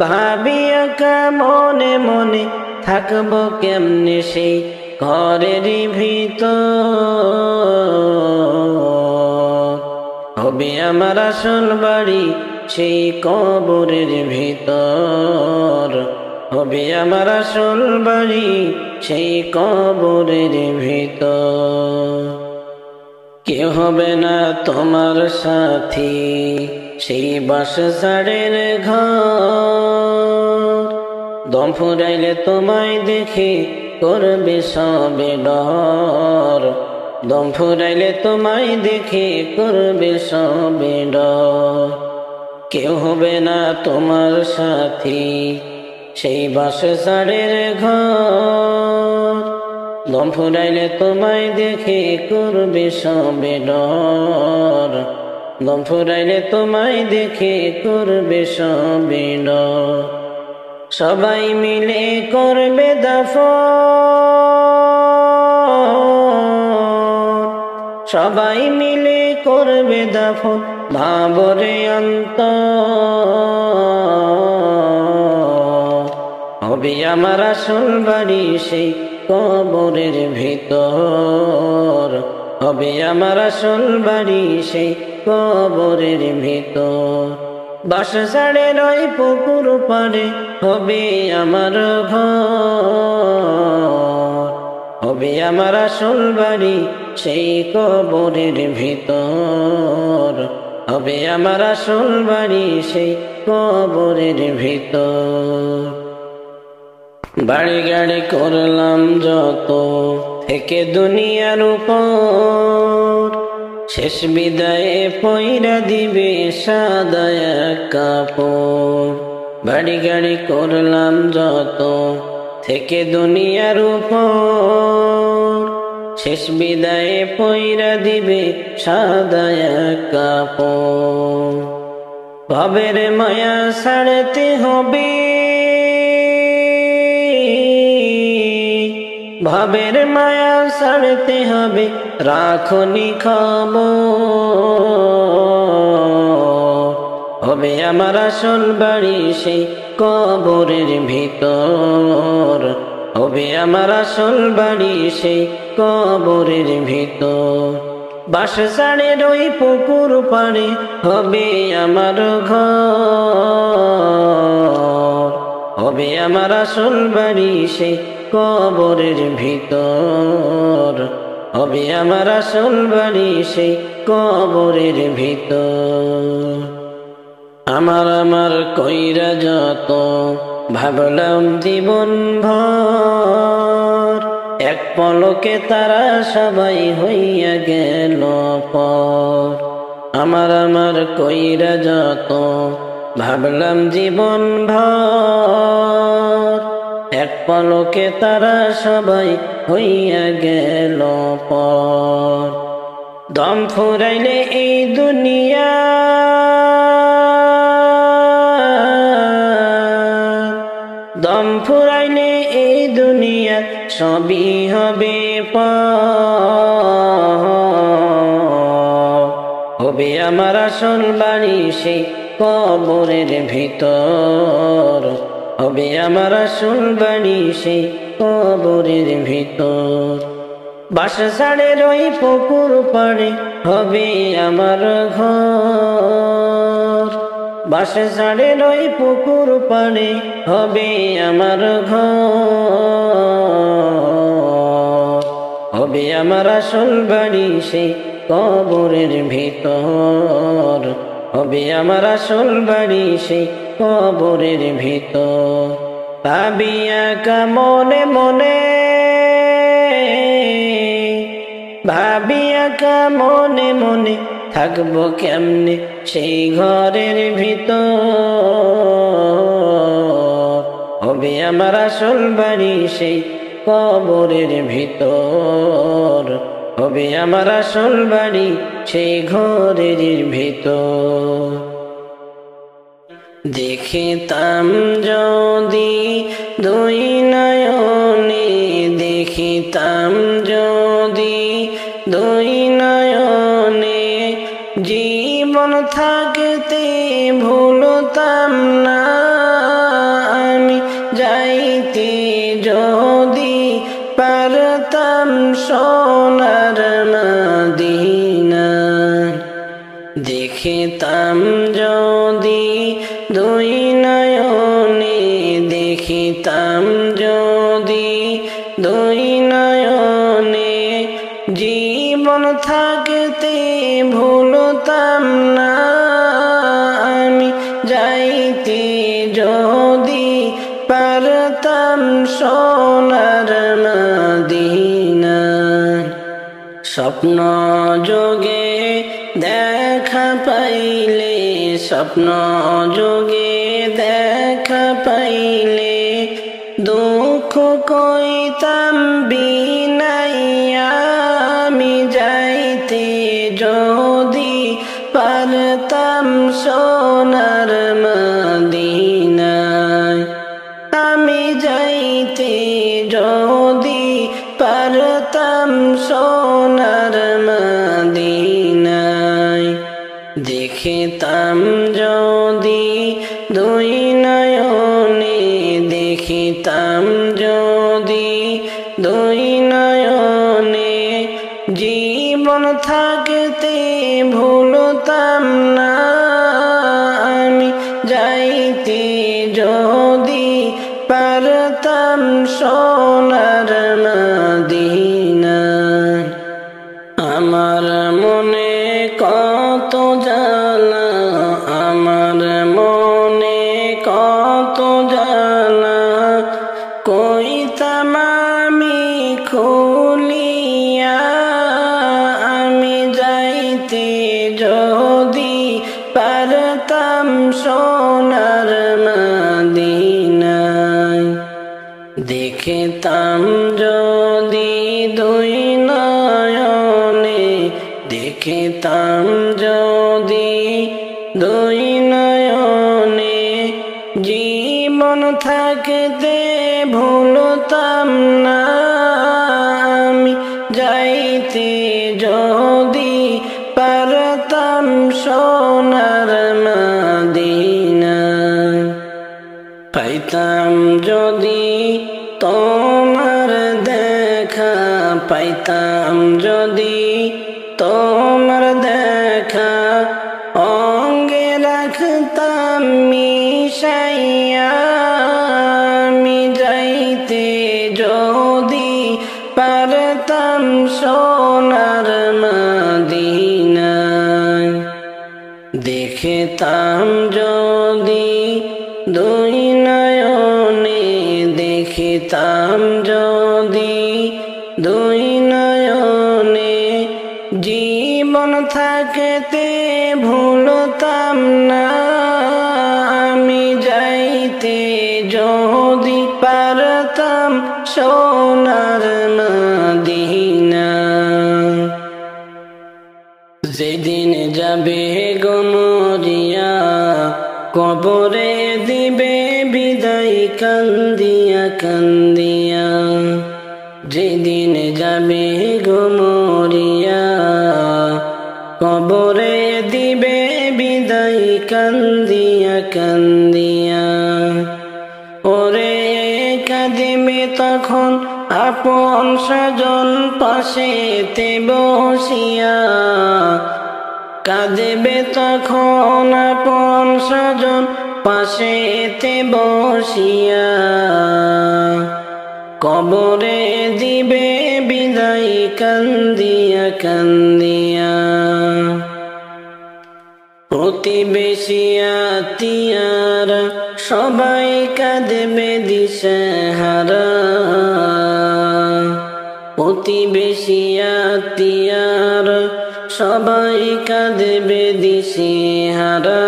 Speaker 1: ভাবিয়া কা মনে মনে থাকবো কেমনে সেই ঘরের ভিতর, হবে আমার আসল বাড়ি সেই কবরের ভিতর, হবে আমার আসল বাড়ি সেই কবরের ভিতর। কেউ হবে না তোমার সাথী সেই বাঁশঝাড়ের ঘর, দম ফুরাইলে তোমায় দেখে করবে সবে ডর, দম ফুরাইলে তোমায় দেখে করবে সবে ডর। কেউ হবে না তোমার সাথী সেই বাঁশঝাড়ের ঘর, দম ফুরাইলে তোমায় দেখে করবে সবে ডর, দম ফুরাইলে তোমায় দেখে করবে সবে ডর। সবাই মিলে করবে দাফন, সবাই মিলে করবে দাফন ভাবরে অন্তর, হবে আমার আসল বাড়ি সেই কবরের ভিতর, হবে আমার আসল বাড়ি সেই কবরের ভিতর। বাঁশঝাড়ের ওই পুকুর পাড়ে হবে আমার ঘর, হবে আমার আসল বাড়ি সেই কবরের ভিতর, হবে আমার আসল বাড়ি সেই কবরের ভিতর। বাড়ি গাড়ি করলাম যত থেকে দুনিয়ার উপর, শেষ বিদায়ে পয়রা দিবে সাদা কাপড়। বাড়ি গাড়ি করলাম যত থেকে দুনিয়ার উপর, শেষ বিদায়ে পয়রা দিবে সাদা কাপড়। ভবের মায়া ছাড়তে হবে, ভবের মায়া ছাড়তে হবে রাখনি খবর, হবে আমার আসল বাড়ি সেই কবরের ভিতর, হবে আমার আসল বাড়ি সেই কবরের ভিতর। বাঁশঝাড়ের ওই পুকুর পাড়ে হবে আমার ঘর, হবে আমার আসল বাড়ি সেই কবরের ভিতর, হবে আমার আসল বাড়ি সেই কবরের ভিতর। আমার কইরা যত ভাবলাম জীবন ভর, এক পলকে তারা সবাই হইয়া গেল পর। আমার কইরা যত ভাবলাম জীবন ভর, এক পলকে তারা সবাই হইয়া গেল পর। দম ফুরাইলে এই দুনিয়া, দম ফুরাইলে এই দুনিয়া সবই হবে পর। হবে আমার আসল বাড়ি সেই কবরের ভিতর, হবে আমার আসল বাড়ি সেই কবরের ভিতর। বাঁশঝাড়ের ওই পুকুর পাড়ে হবে আমার ঘর, বাঁশঝাড়ের ওই পুকুর পাড়ে হবে আমার ঘর। হবে আমার আসল বাড়ি সেই কবরের ভিতর, হবে আমার আসল বাড়ি সেই কবরের ভিতর। ভাবিয়া কা মনে মনে, ভাবিয়া কা মনে মনে থাকবো কেমনে সেই ঘরের ভিতর। হবে আমার আসল বাড়ি সেই কবরের ভিতর, হবে আমার আসল বাড়ি সেই ঘরের ভিতর। দেখিতাম যদি দুই নয়নে, দেখিতাম যদি দুই নয়নে, জীবন থাকতে ভুলতাম না আমি যাইতে যদি পারতাম সোনার মদিনা। দেখিতাম যদি দুই নয়নে, দেখিতাম যদি দুই নয়নে, জীবন থাকতে ভুলতাম না আমি যাইতে যদি পারতাম সোনার মদিনা। স্বপ্ন যোগে দেখা পাইলে, স্বপ্ন যোগে দেখা পাইলে, দুঃখ কইতাম বিনাইয়া আমি যাইতে যদি পারতাম সোনার মদিনায়। আমি যাইতে যদি পারতাম সোনার মদিনায়। দেখিতাম যদি দুই নয়নে, দেখিতাম যদি দুই নয়নে, জীবন থাকতে ভুলতাম না আমি যাইতে যদি পারতাম সোনার মদিনা। আমার মনে কত জ্বালা, আমার মনে কত জ্বালা, কইতাম আমি খুলিয়া আমি যাইতে যদি পারতাম সোনার মদিনায়। দেখিতাম যদি দুই নয়নে, দেখিতাম যদি দুই নয়নে, জীবন থাকতে ভুলতাম না আমি যাইতে যদি পারতাম সোনার মদিনায়। পাইতাম যদি তোমার দেখা, পাইতাম যদি তোমার দেখা, অঙ্গে রাখতাম মিশাইয়া আমি যাইতে যদি পারতাম সোনার মদিনায়। দেখিতাম যদি দুই নয়নে, দেখিতাম যদি নয়নে জীবন থাকতে ভুলতাম না আমি যাইতে যদি পারতাম সোনার মদিনা যেদিন যাবে গো মরিয়া কবরে দিবে বিদায় কান্দিয়া কান্দিয়া যেদিন যাবে গো মরিয়া কবরে দিবে বিদায় কান্দিয়া কান্দিয়া ওরে কাঁদিবে তখন আপন স্বজন পাশেতে বসিয়া কাঁদিবে তখন আপন স্বজন পাশেতে বসিয়া কবরে দিবে বিদায় কান্দিয়া কান্দিয়া প্রতিবেশী আত্মীয়রা সবাই কাঁদবে দিশেহারা প্রতিবেশী আত্মীয়রা সবাই কাঁদবে দিশেহারা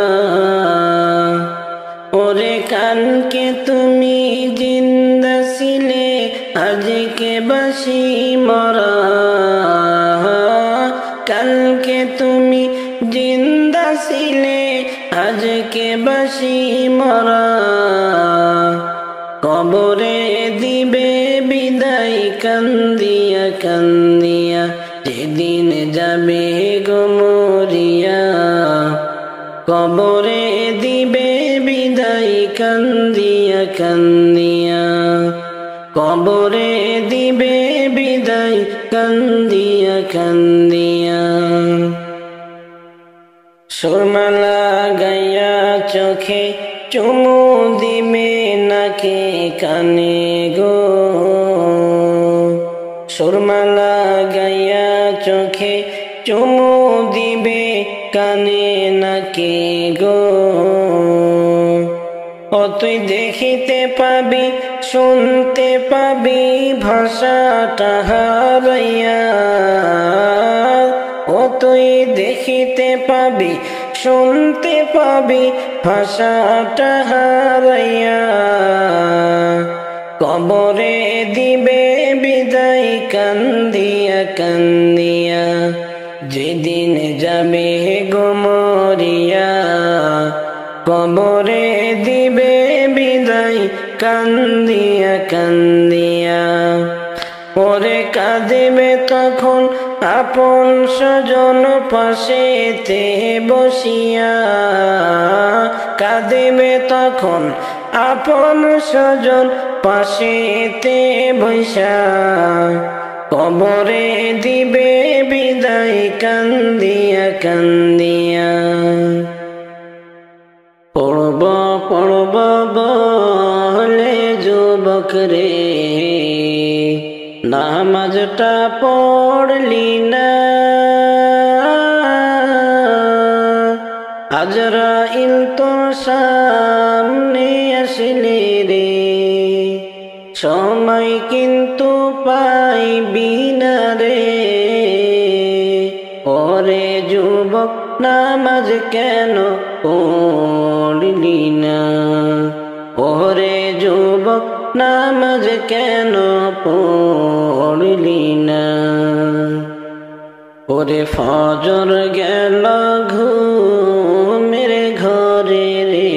Speaker 1: ওরে কালকে তুমি জিন্দা ছিলে আজকে বাসি মরা কালকে তুমি জিন্দা ছিলে আজকে বাসি মরা কবরে দিবে বিদায় কান্দিয়া কান্দিয়া যেদিন যাবে গো মরিয়া কবরে দিবে বিদায় কান্দিয়া কান্দিয়া কবরে দিবে বিদায় কান্দিয়া কান্দিয়া সুরমা লাগাইয়া চোখে চুমু দিবে নাকে কানে গো সুরমা লাগাইয়া চোখে চুমু দিবে কানে নাকে গো ও তুই দেখিতে পাবি শুনতে পাবি ভাষাটা হারাইয়া ও তুই দেখিতে পাবি শুনতে পাবি ভাষাটা হারাইয়া কবরে দিবে বিদায় কান্দিয়া কান্দিয়া যেদিন যাবে গো মরিয়া কবরে দিবে বিদায় কান্দিয়া কান্দিয়া ওরে কাঁদিবে তখন আপন স্বজন পাশেতে বসিয়া কাঁদিবে তখন আপন স্বজন পাশেতে বসা কবরে দিবে বিদায় কান্দিয়া কান্দিয়া পড়ব পড়ব বলে যুবক রে নামাজটা পড়লি না আজরাইল তোর সামনে আসলে রে সময় কিন্তু পাইবি না রে ওরে যুবক নামাজ কেন পড়লি না ওরে যুবক নামাজ কেন পড়লি না ওরে ফজর গেল ঘুমের ঘরে রে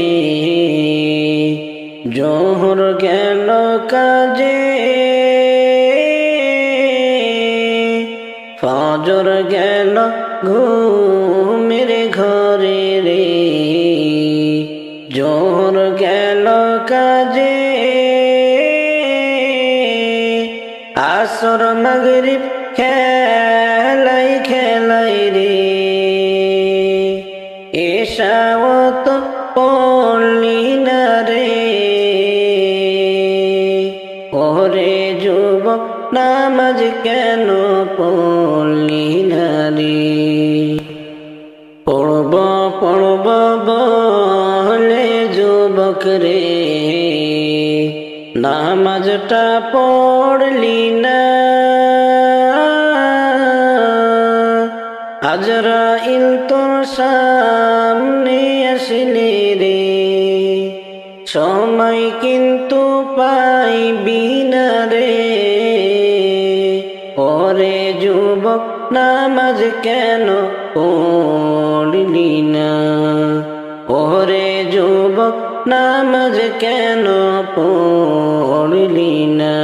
Speaker 1: জোহর গেল কাজে ফজর গেল ঘুমের ঘরে রে জোহর গেল কাজে আসর মাগরিব খেলাই খেলাই রে এশাও তো পড়লি না রে ওরে যুবক নামাজ কেন পড়লি না রে পড়ব পড়ব বলে যুবক রে নামাজটা পড়লি না আজরাইল তোর সামনে আসলে রে সময় কিন্তু পাইবি না রে। ওরে যুবক নামাজ কেন পড়লি না? ওরে যুবক নামাজ কেন পড়লি না?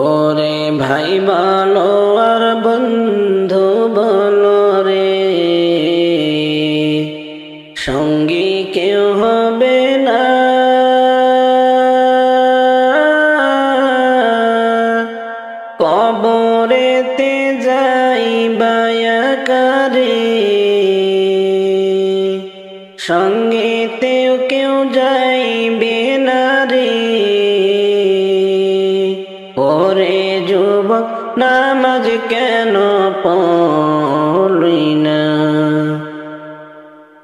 Speaker 1: ওরে ভাই বলো আর বন্ধু বলো রে সঙ্গী কেউ হবে না। কবরেতে যাইবা একা রে সঙ্গেতেও কেউ যাইবে না রে। ওরে যুবক নামাজ কেন পড়লি না?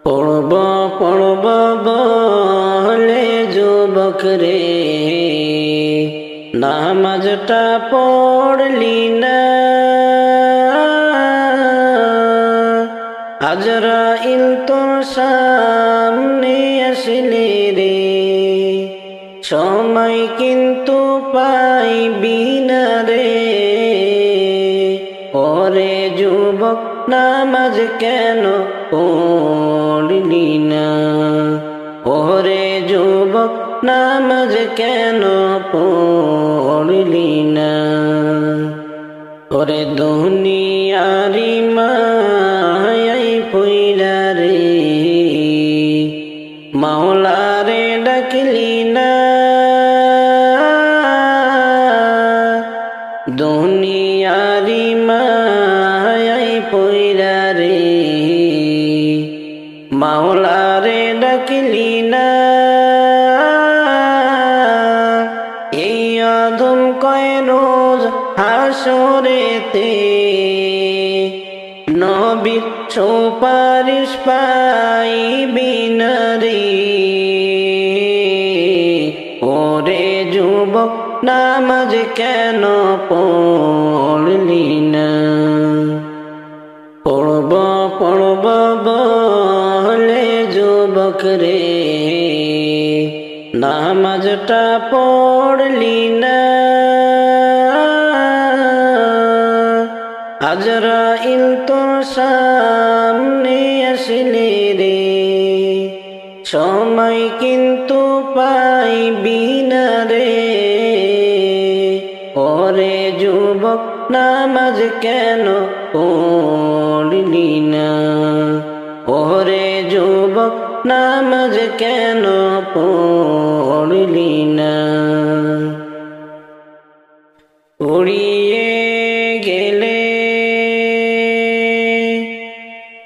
Speaker 1: পড়ব পড়ব বলে যুবক রে নামাজটা পড়লি না। আজরাইল তোর সামনে আসলে রে সময় কিন্তু পাইবি না রে। ওরে যুবক নামাজ কেন পড়লি না? ওরে যুবক নামাজ কেন পড়লি না? ওরে দুনিয়ারি মায়াই পইলা রে মাওলারে ডাকলি না। দুনিয়ারি মায়াই পইলা রে মাওলারে ডাকলি না। এই আদম কয় রোজ হাসরেতে নবীর সুপারিশ পাইবি না রে। ওরে যুবক নামাজ কেন পড়লি না? পড়ব পড়ব বলে যুবক রে নামাজটা পড়লি না। আজরাইল তোর সামনে আসলে রে সময় কিন্তু পাইবি না রে। ওরে যুবক নামাজ কেন পড়লি না? ওরে যুবক নামাজ কেন পড়লি না? উড়িয়ে গেলে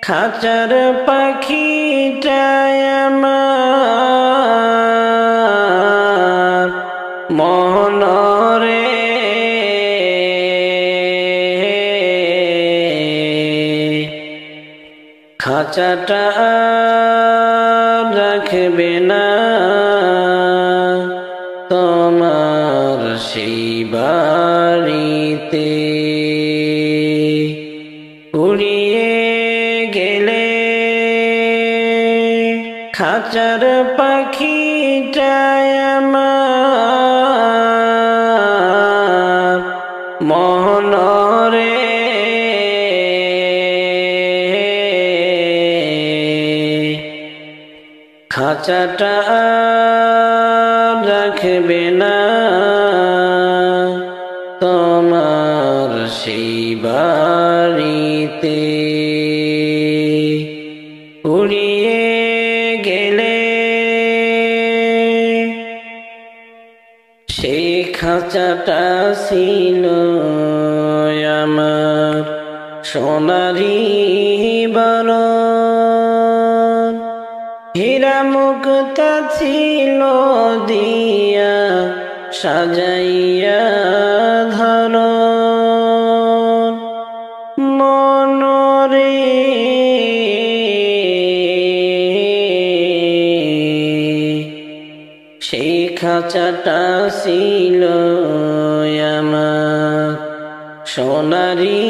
Speaker 1: খাঁচার পাখিটায় আমার মনরে খাঁচাটা রাখবে না তোমার সেই বাড়িতে। উড়িয়ে গেলে খাঁচার পাখিটায় আমার মনরে খাঁচাটা রাখবে না তোমার সেই বাড়িতে। উড়িয়ে গেলে সেই খাঁচাটা ছিল আমার সোনারি বরণ। হীরা মুক্তা ছিল দিয়া সাজাইয়া ধরন মনরে সেই খাঁচাটা ছিল আমার সোনারি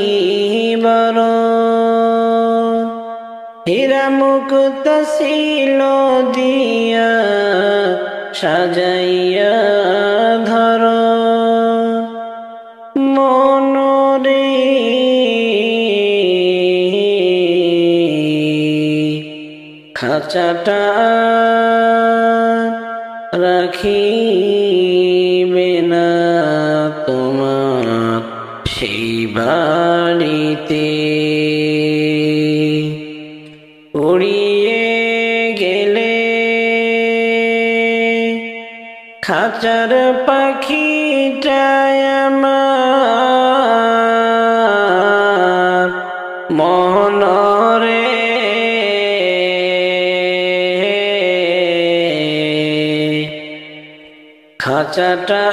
Speaker 1: বরণ হীরা মুকুত ছিল দিয়া সাজাইয়া ধর মনরে খাঁচাটা রাখিবে না তোমার সেই বাড়িতে উড়িয়ে গেলে খাঁচার পাখিটায় আমার মনরে খাঁচাটা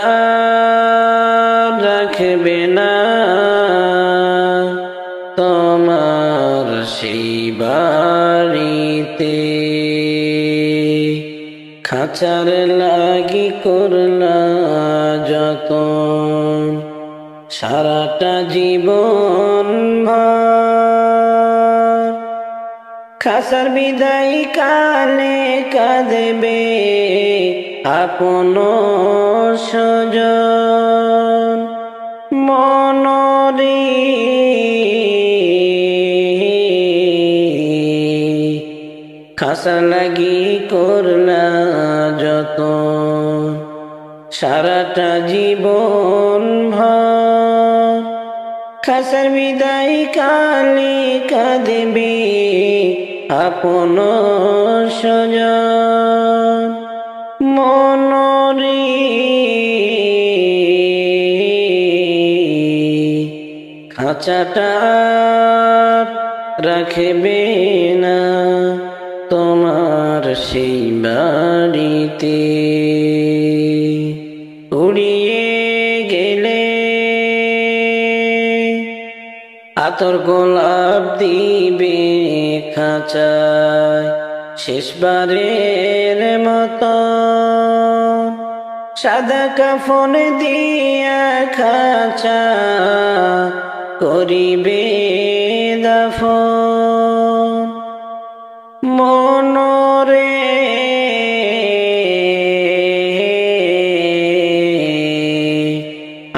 Speaker 1: রাখবে না তোমার সেই বাড়িতে খাঁচার লাগি করলা যতন সারাটা জীবন ভর খাঁচার বিদায় কালে কাঁদবে আপন স্বজন মনরে খাঁচা লাগি করলা যতন সারাটা জীবন ভর খাঁচার বিদায় কালে কাঁদবে আপন স্বজন মনরে খাঁচাটা রাখবে না তোমার সেই বাড়িতে উড়িয়ে গেলে আতর গোলাপ দিবে খাঁচায় শেষবারের মতো সাদা কাফন দিয়া খাঁচা করিবে দাফন মনরে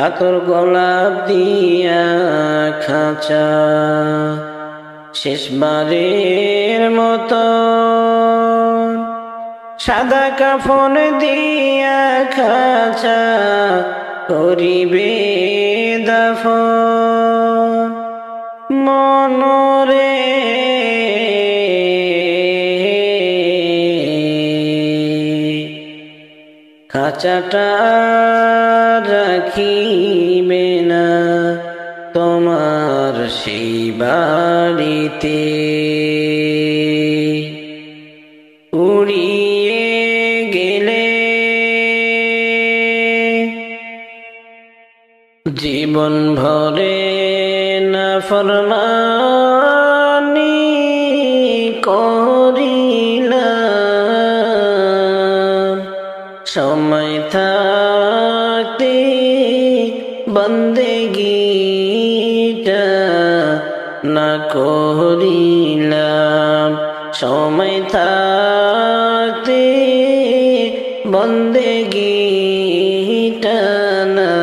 Speaker 1: আতর গোলাপ দিয়া খাঁচা শেষবারের মতো সাদা কাফন দিয়া খাঁচা করিবে দাফন মনরে খাঁচাটা রাখিবে না তোমার সেই বাড়িতে উড়িয়ে গেলে জীবন ভরে না ফরমানি করিলাম সময় থাকতে বন্দেগীটা না করিলাম সময় থাকতে বন্দেগীটা না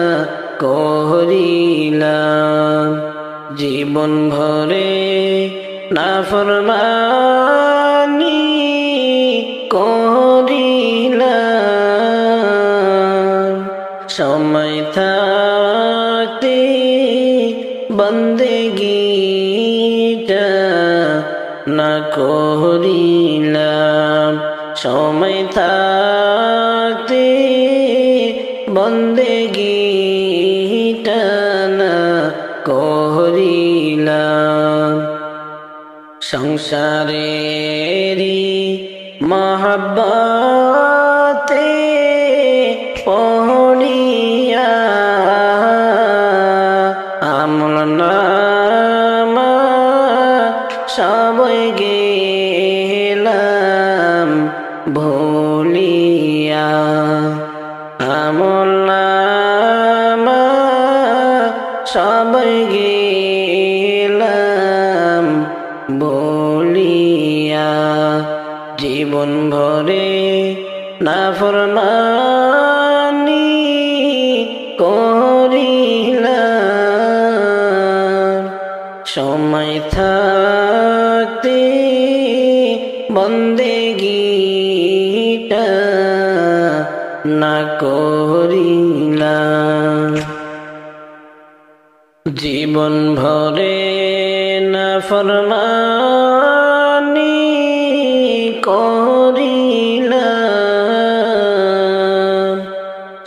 Speaker 1: করিলাম জীবন ভরে নাফরমানি করিলাম সময় থাকতে বন্দেগীটা না করিলাম সময় থাকতে বন্দেগীটা না করিলাম সংসারেরি মহব্বতে পড়িয়া আমল নামা সবই গেলাম ভুলিয়া আমল নামা সবই জীবন ভরে নাফরমানি করিলাম, সময় থাকতে বন্দেগীটা না করিলাম। জীবন ভরে নাফরমানি করিলাম,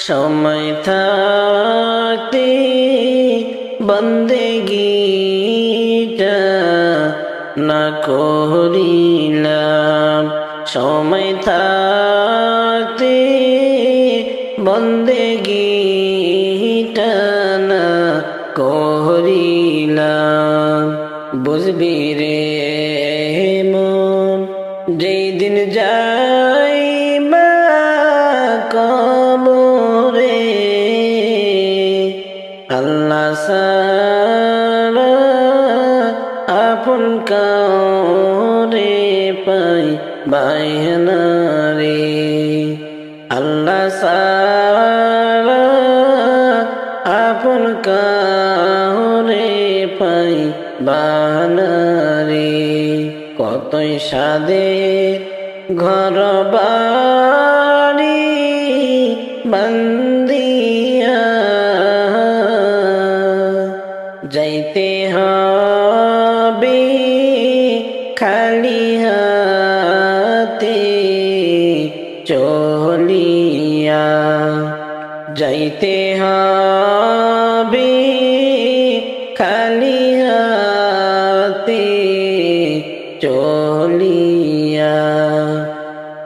Speaker 1: সময় থাকতে বন্দেগীটা না করিলাম, সময় থাকতে বন্দেগীটা না করিলাম। বুঝবি রে মন যেই দিন যাইবা কবরে, আল্লাহ ছাড়া আপন কাউরে পাইবানা রে, আল্লাহ ছাড়া আপন কাউরে পাইবানা রে। কতই সাদের ঘর বাড়ি বান্দিয়া যাইতে হবে খালি হাতে চলিয়া, যাইতে হবে খালি হাতে চলিয়া।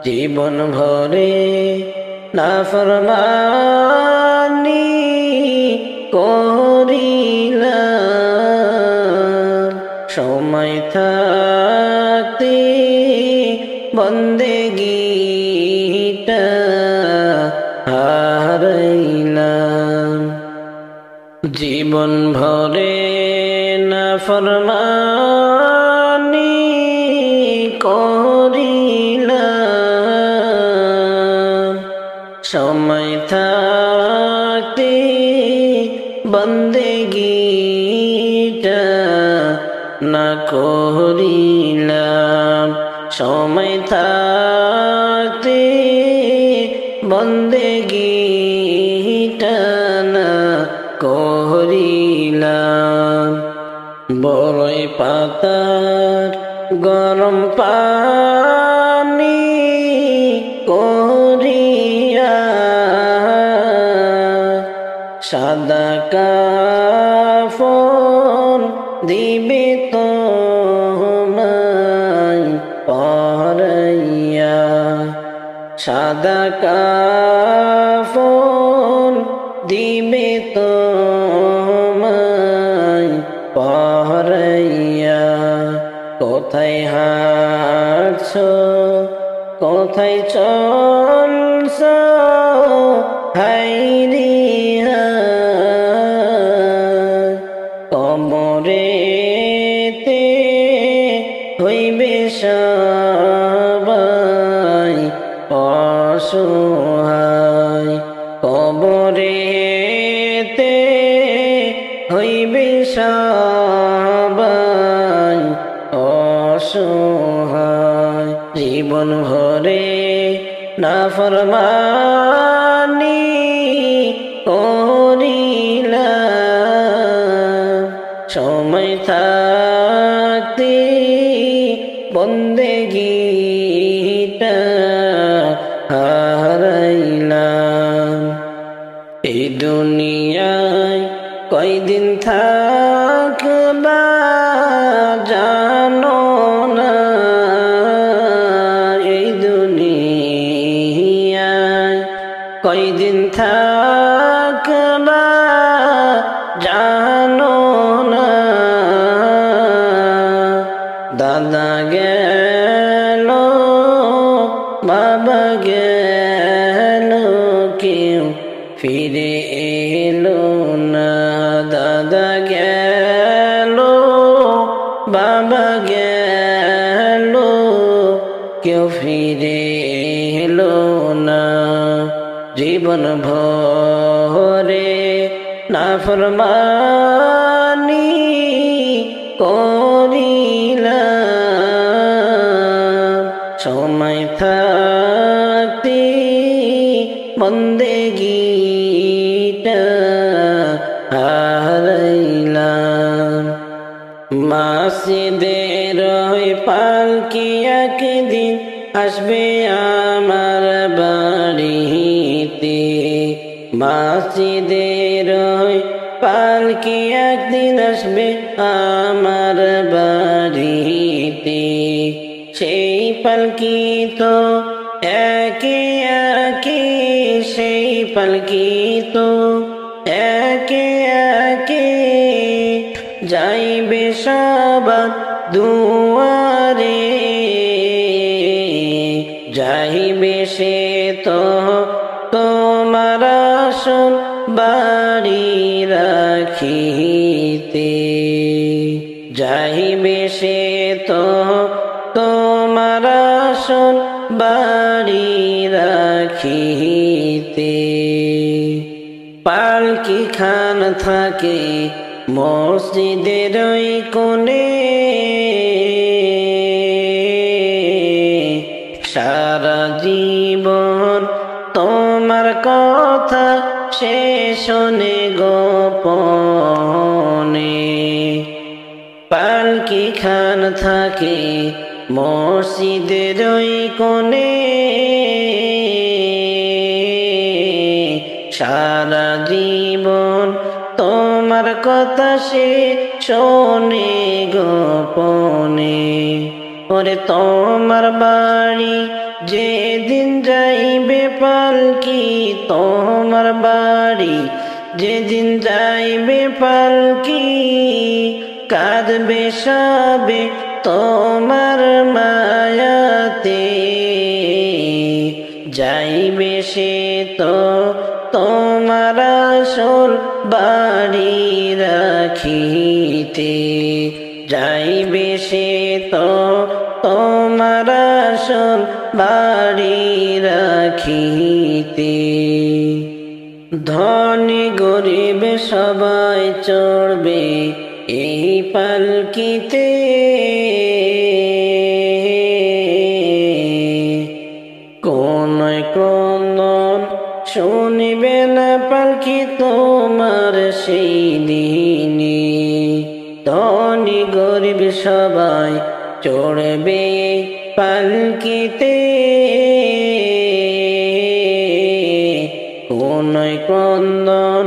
Speaker 1: জীবন ভরে নাফরমানি করিলাম, সময় থাকতে বন্দেগীটা হারাইলাম। জীবন ভরে নাফরমানি করিলাম, সময় থাকতে বন্দেগীটা না করিলাম, সময় থাকতে বন্দেগীটা না করিলাম। বড়ই পাতার গরম পানি করিয়া সাদা কাফন দিবে তোমায় পরাইয়া, সাদা কাফন দিবে তোমায় পরাইয়া। কোথায় হাঁটছো কোথায় চলছো হায়রে কবরেতে হইবে সবাই অসহায়, কবরেতে হইবে সবাই অসহায়। জীবন ভরে নাফরমানি করিলাম, সময় থাকতে বন্দেগীটা হারাইলাম। এই দুনিয়ায় কয়দিন থাকবা জানো না, এই দুনিয়ায় কয়দিন থাকবা জানো না। দাদা গেল বাবা গেল কেউ ফিরে এলো না, দাদা গেল বাবা গেল কেউ ফিরে জীবন ভরে নাফরমানি করিলাম, সময় থাকতে বন্দেগীটা হারাইলাম। মসজিদের ওই পালকি একদিন আসবে আমার বাড়িতে, মসজিদের ওই পালকি একদিন আসবে আমার বাড়িতে। সেই পালকি তো একে একে, সেই পালকি তো একে একে যাইবে সবার দুয়ারে, যাইবে সে তো তোমার আসল বাড়ি রাখিতে, যাইবে সে তো তোমার আসল বাড়ি রাখিতে। পালকি খান থাকে মসজিদের ওই কোণে, সারা জীবন তোমার কথা সে শোনে গোপনে। পালকি খান থাকে মসজিদের ওই কোণে, সারা জীবন তোমার কথা সে শোনে গোপনে। ওরে তোমার বাড়ি যেদিন যাইবে পালকি, তোমার বাড়ি যেদিন যাইবে পালকি, কাঁদবে সবে তোমার মায়াতে, যাইবে সে তো তোমার আসল বাড়ি রাখিতে, যাইবে সে তো তোমার আসল বাড়ি রাখিতে। ধনী গরিব সবাই চড়বে এই পালকিতে, কোন ক্রন্দন শুনিবে না পালকি তোমার সেই দিনে। ধনী গরিব সবাই চড়বে পালকিতে, কোন ক্রন্দন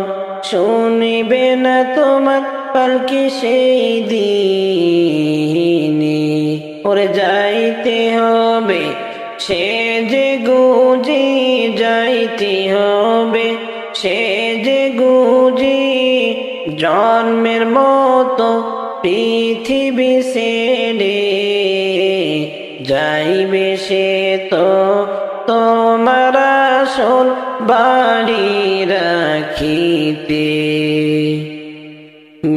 Speaker 1: শুনিবে না তোমার পালকি সেই দিনে। ওরে যাইতে হবে সে যে গুজি, যাইতে হবে সে যে গুজি, জন্মের মতো পৃথিবী ছেড়ে, যাইবে সে তো তোমার আসল বাড়ি রাখিতে।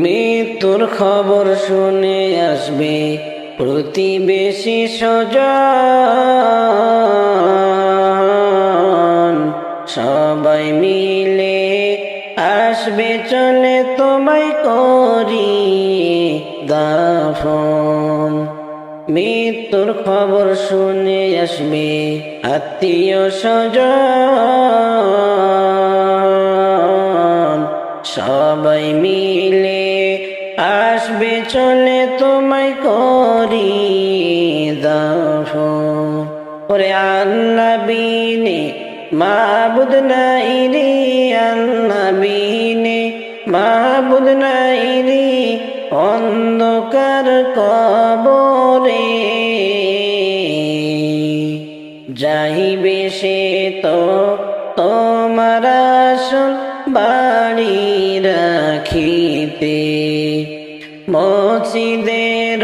Speaker 1: মৃত্যুর খবর শুনে আসবে প্রতিবেশী স্বজন, সবাই মিলে আসবে চলে তোমায় করি দাফন। মৃত্যুর খবর শুনে আসবে আত্মীয় স্বজন, সবাই মিলে আসবে চলে তোমায় করি দাফন। ওরে আল্লাহ বিনে মাবুদ নাই রে, আল্লাহ বিনে মাবুদ নাই রে, অন্ধকার কবরে, যাইবে সে তো তোমার আসল বাড়ি রাখিতে। মসজিদের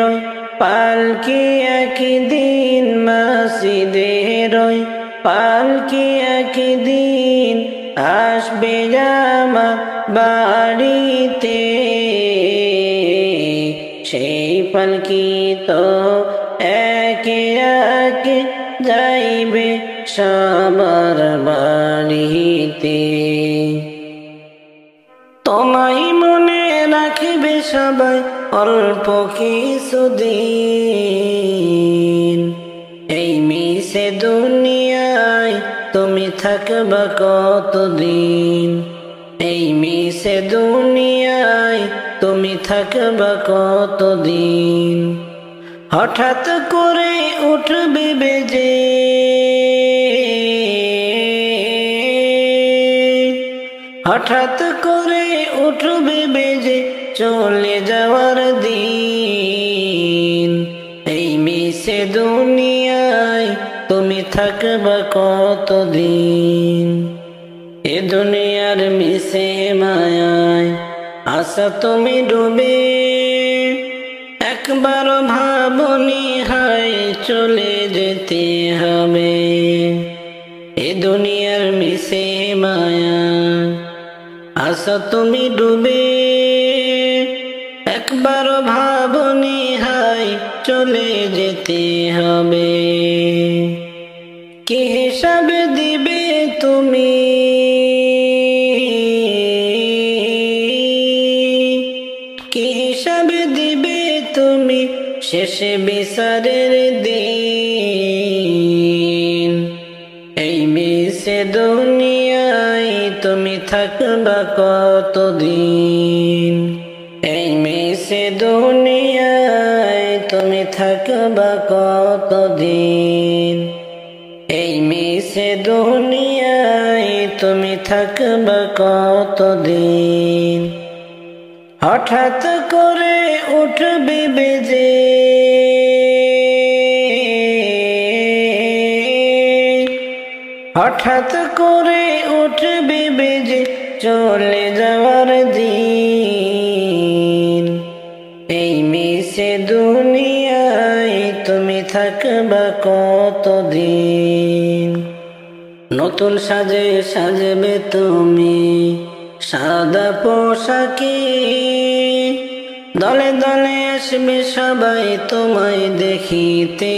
Speaker 1: পালকি একদিন, মসজিদের পালকি একদিন আসবে আমার বাড়িতে, সেই পালকি তো একে একে যাইবে সবার বাড়ি। থাকিতে। তোমায় মনে রাখবে সবাই অল্প কিছুদিন, এই মিশে দুনিয়ায় তুমি থাকবা কতদিন, এই মিশে দুনিয়ায় তুমি থাকবা কতদিন। হঠাৎ করে উঠবে বেজে হঠাৎ করে উঠবে বেজে চলে যাওয়ার দিন, এই মিশে দুনিয়ায় তুমি থাকবা কতদিন। এ দুনিয়ার মিশে মায়ায় আশা তুমি ডুবে, একবার ভাবনি হায় চলে যেতে হবে। এ দুনিয়ার মিশে মায়ায় আশা তুমি ডুবে, একবার ভাবনি হায় চলে যেতে হবে। কি হিসাব দিবে তুমি, কি হিসাব দিবে তুমি শেষে বিচারের দিন, এই মিশে দুনিয়ায় তুমি থাকবা কতদিন, এই মিশে দুনিয়ায় তুমি থাকবা কতদিন, এই মিশে দুনিয়ায় তুমি থাকবা কতদিন। হঠাৎ করে উঠবে বেজে হঠাৎ করে উঠবে বেজে চলে যাওয়ার দিন, এই মিশে দুনিয়ায় তুমি থাকবা কতদিন। নতুন সাজে সাজবে তুমি সাদা পোশাকে, দলে দলে আসবে সবাই তোমায় দেখিতে,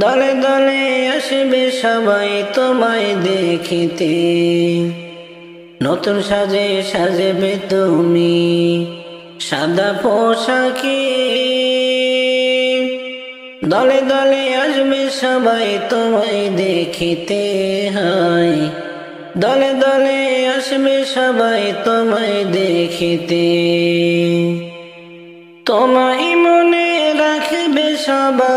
Speaker 1: দলে দলে আসবে সবাই তোমায় দেখিতে। নতুন সাজে সাজবে তুমি সাদা পোশাকে, দলে দলে আসবে সবাই তোমায় দেখিতে, হয় দলে দলে আসবে সবাই তোমায় দেখিতে। তোমায় মনে রাখবে সবাই,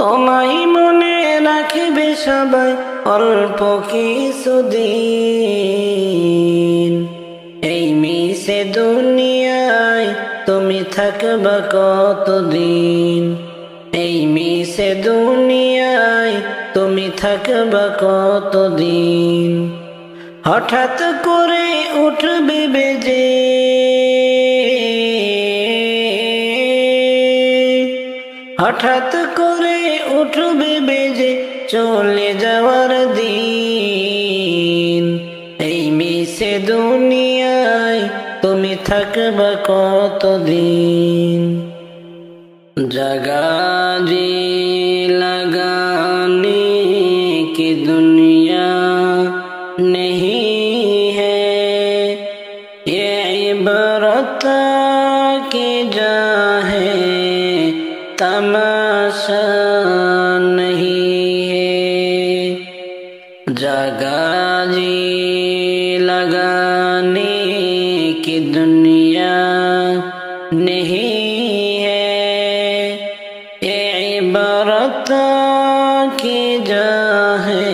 Speaker 1: তোমায় মনে রাখবে সবাই অল্প কিছুদিন, এই মিশে দুনিয়ায় তুমি থাকবা কতদিন, এই মিশে দুনিয়ায় তুমি থাকবা কতদিন। হঠাৎ করে উঠবে বেজে হঠাৎ করে উঠবে বেজে চলে যাওয়ার দিন, এই মিশে দুনিয়ায় তুমি থাকবা কতদিন। जगा जी लगाने की दुनिया नहीं है, ये इबरत की जा है तमाशा नहीं है। जगा जी लगाने की दुनिया नहीं की जा है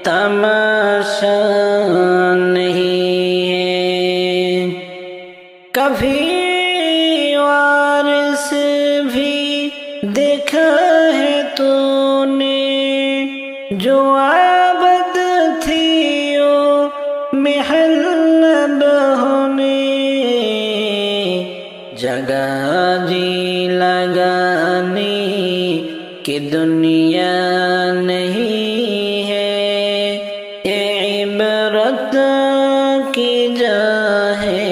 Speaker 1: तमाशा नहीं है। कभी वारिस भी देखा है तूने, जो आबद थी ओ महलब होने। जगा जी लगाने कि दुनिया नहीं है, ये इबरत की जा है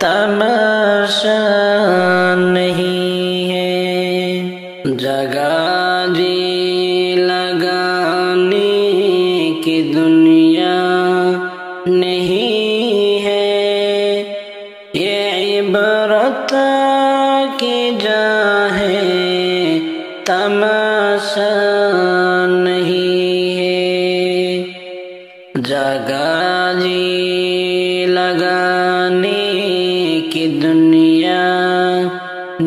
Speaker 1: तमाशा नहीं है। दुनिया नहीं है, ये इबरत की जा है, तमाशा नहीं है। जगह जी लगाने की दुनिया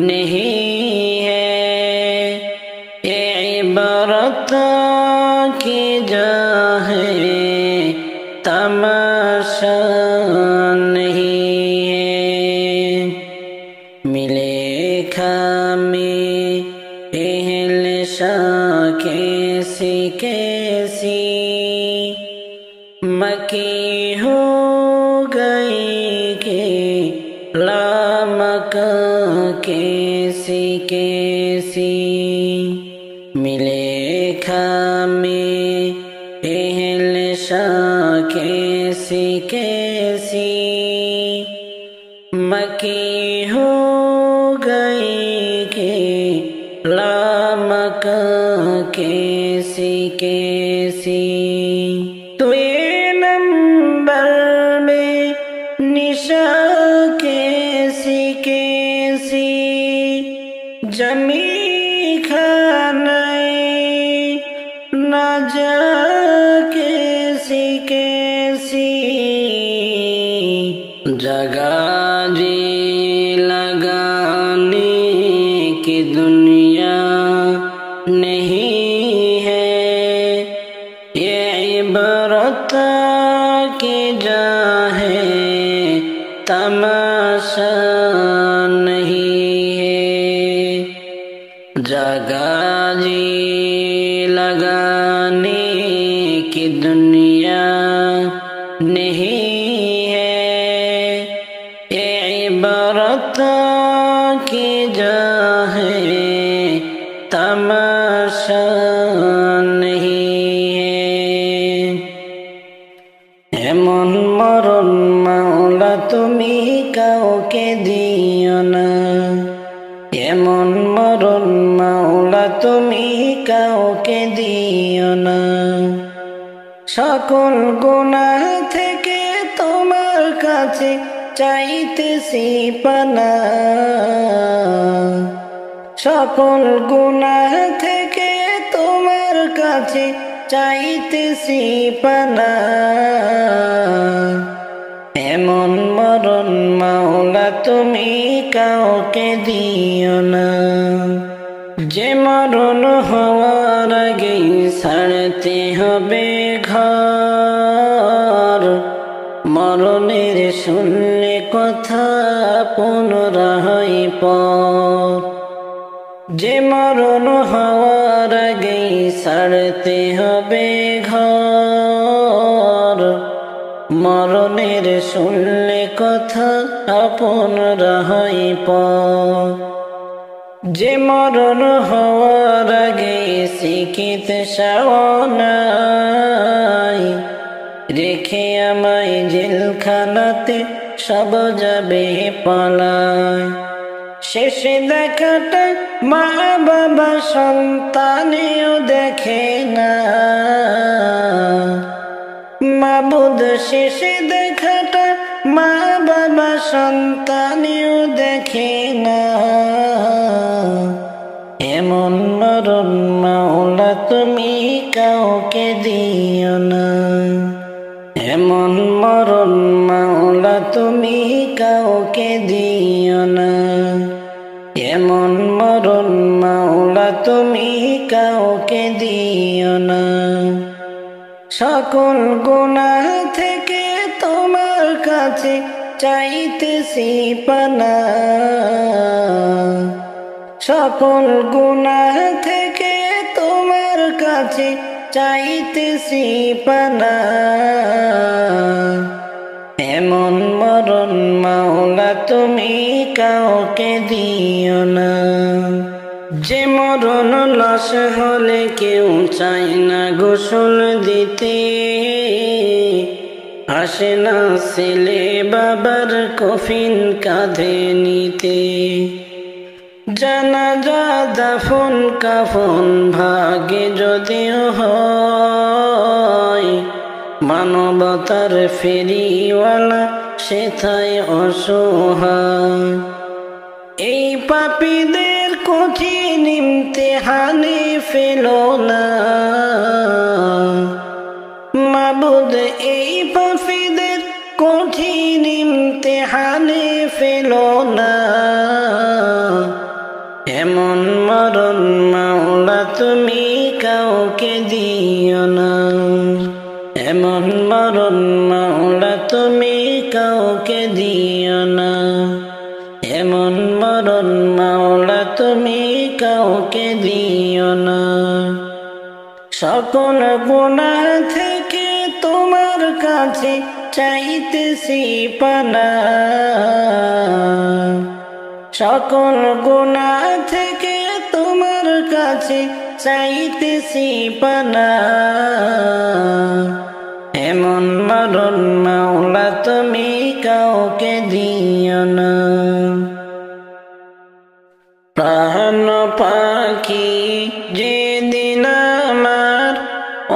Speaker 1: नहीं है, ये इबरत की जा है, तमाशा नहीं है। मिले खामे एहल शाह कैसी कैसी, मकी हो गई के लामका कैसी कैसी। मिले खामे एहल शाह कैसी कैसी, मकी हो गई के लामका कैसी कैसी। तुए नंबर में निशा कैसी कैसी, जमी खाने न जा कैसी कैसी। जगह जी लगाने की दुनिया नहीं है, ये इबरत की जा है, तमाशा नहीं है। जगह जी लगाने की दुनिया नहीं है, ये इबरत की जा है, तमाशा नहीं है। एमन मरণ মাওলা তুমি কাউকে দিও না, এমন মরণ মাওলা তুমি কাউকে দিও না। সকল গুনাহ থেকে তোমার কাছে চাইতেছি পানা, সকল গুনাহ থেকে তোমার কাছে চাইতেছি পানা। এমন মরণ মাওলা তুমি কাউকে দিও না, যে মরণ হওয়ার আগেই ছাড়তে হবে ঘর। মরণের শুনলে কথা পুনরায় পর, যে মরণ হওয়ার আগেই ছাড়তে হবে ঘর। মরণের শুনলে কথা পুনরায় পর, যে মরণ হওয়ার আগে চিকিৎসাও নাই। রেখে আমায় জেলখানাতে সব যাবে পালায়। শেষে দেখাটা মা বাবা সন্তানেও দেখে না, মাবুদ শেষে দেখাটা মা বাবা সন্তানেও দেখে না। এমন মরণ মাওলা তুমি কাউকে দিও না, এমন মরণ মাওলা তুমি কাউকে দিও না। এমন মরণ মাওলা তুমি কাউকে দিও না। সকল গুনাহ থেকে তোমার কাছে চাইতেছি পানা, সকল গুনাহ থেকে তোমার কাছে চাইতেছি পানা। এমন মরণ মাওলা তুমি কাউকে দিও না, যে মরণ লাশ হলে কেউ চায় না গোসল দিতে। আসে না ছেলে বাবার কফিন কাঁধে নিতে। জানাজা দাফন কাফন ভাগে যদিও হয়, মানবতার ফেরিওয়ালা সেথায় অসহায়। এই পাপীদের কঠিন ইমতিহানে ফেলো না মাবুদ, এই পাপীদের কঠিন ইমতিহানে ফেলো না। এমন মরণ মাওলা তুমি কাউকে দিও না, এমন মরণ মাওলা তুমি কাউকে দিও না, এমন মরণ মাওলা তুমি কাউকে দিও না। সকল গুনাহ থেকে তোমার কাছে চাইতেছি পানা, সকল গুনাহ থেকে তোমার কাছে চাইতেছি পানা। এমন মরণ মাওলা তুমি কাউকে দিও না। প্রাণ পাখি যেদিন আমার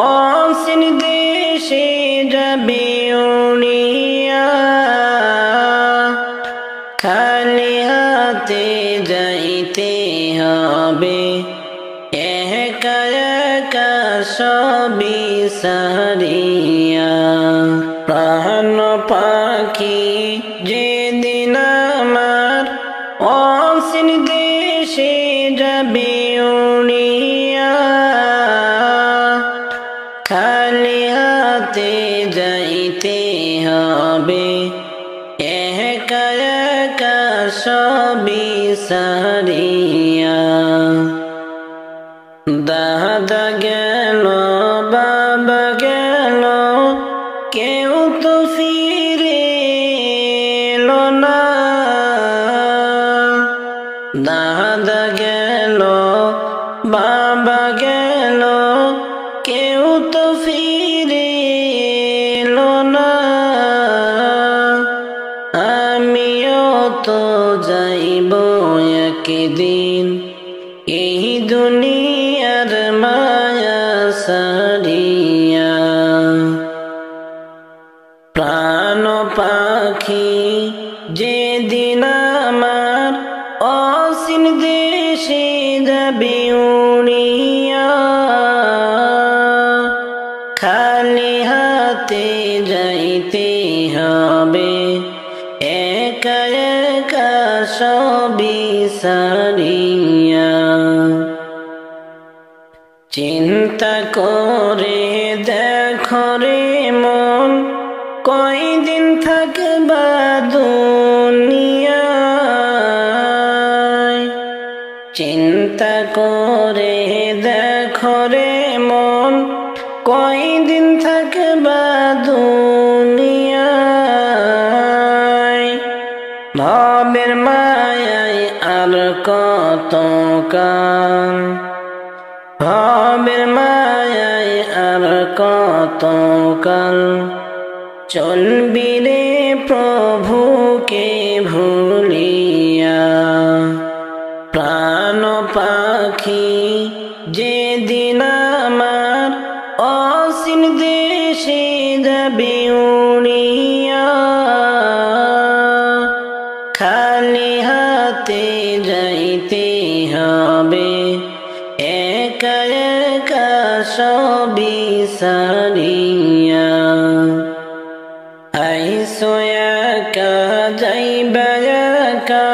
Speaker 1: অসীম দেশে যাবে উড়িয়া, খালি হাতে যাইতে হবে একা একা সবই সারিয়া। প্রাণ পাখি যেদিন আমার অসীম দেশে যাবে উড়িয়া, খালি হাতে যাইতে হবে একা একা সবই সারিয়া। দাদা গেল বাবা গেল কেউ তো ফিরে এলো না, দাদা গেল বাবা গেল কেউ তো ফিরে এলো না। আমিও তো যাইব একদিন এই দুনিয়ার মায়া সারিয়া। প্রাণ পাখি যেদিন আমার অসীম দেশে যাবে উড়িয়া, খালি হাতে যাইতে হবে একা একা সবই সারিয়া। চিন্তা করে দেখো রে মন কয়দিন থাকবা দুনিয়ায়, চিন্তা করে দেখো রে মন কয়দিন থাকবা দুনিয়ায়। ভবের মায়ায় আর কত কাল, ভবের মায়ায় আর কত কাল চলবি রে প্রভুকে ভুলিয়া। প্রাণ পাখি যেদিন আমার অসীম দেশে যাবে উড়িয়া, খালি হাতে যাইতে হবে একা একা সবই সারিয়া। আইসো একা যাইবা একা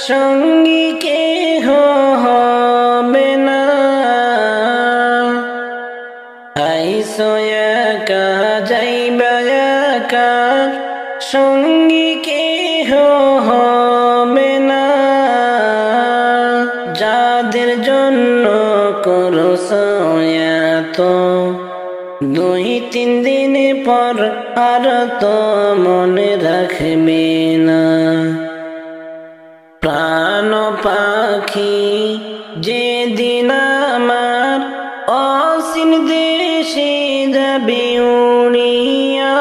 Speaker 1: সঙ্গী কেহ হবে না, আইসো একা যাইবা একা সঙ্গী কেহ হবে না। যাদের জন্য করছো এত দুই তিন দিন পর আর তো মনে রাখবে না। প্রাণ পাখি যেদিন আমার অসীম দেশে যাবে উড়িয়া,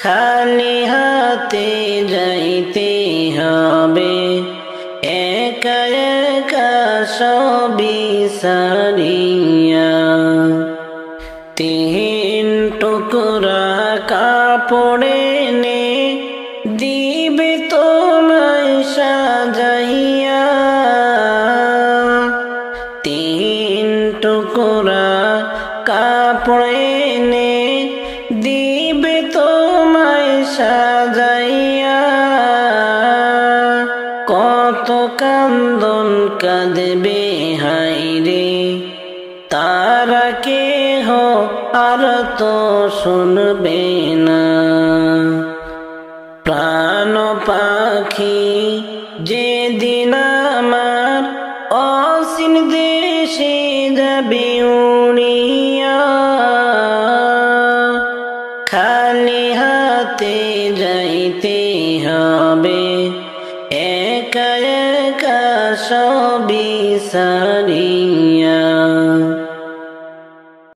Speaker 1: খালি হাতে যাইতে হবে একা একা সবই সারিয়া। তিন টুকরা কাপড়ে নে দিবে তোমায় সাজাইয়া, তিন টুকরা কাপড়ে নে দিবে তোমায় সাজাইয়া। কত কান্দন কাঁদবে হায়রে তারা কেহ আর তো শুনবে না। প্রাণ পাখি যেদিন আমার অসীম দেশে যাবে উড়িয়া, খালি হাতে যাইতে হবে একা একা সবই সারিয়া।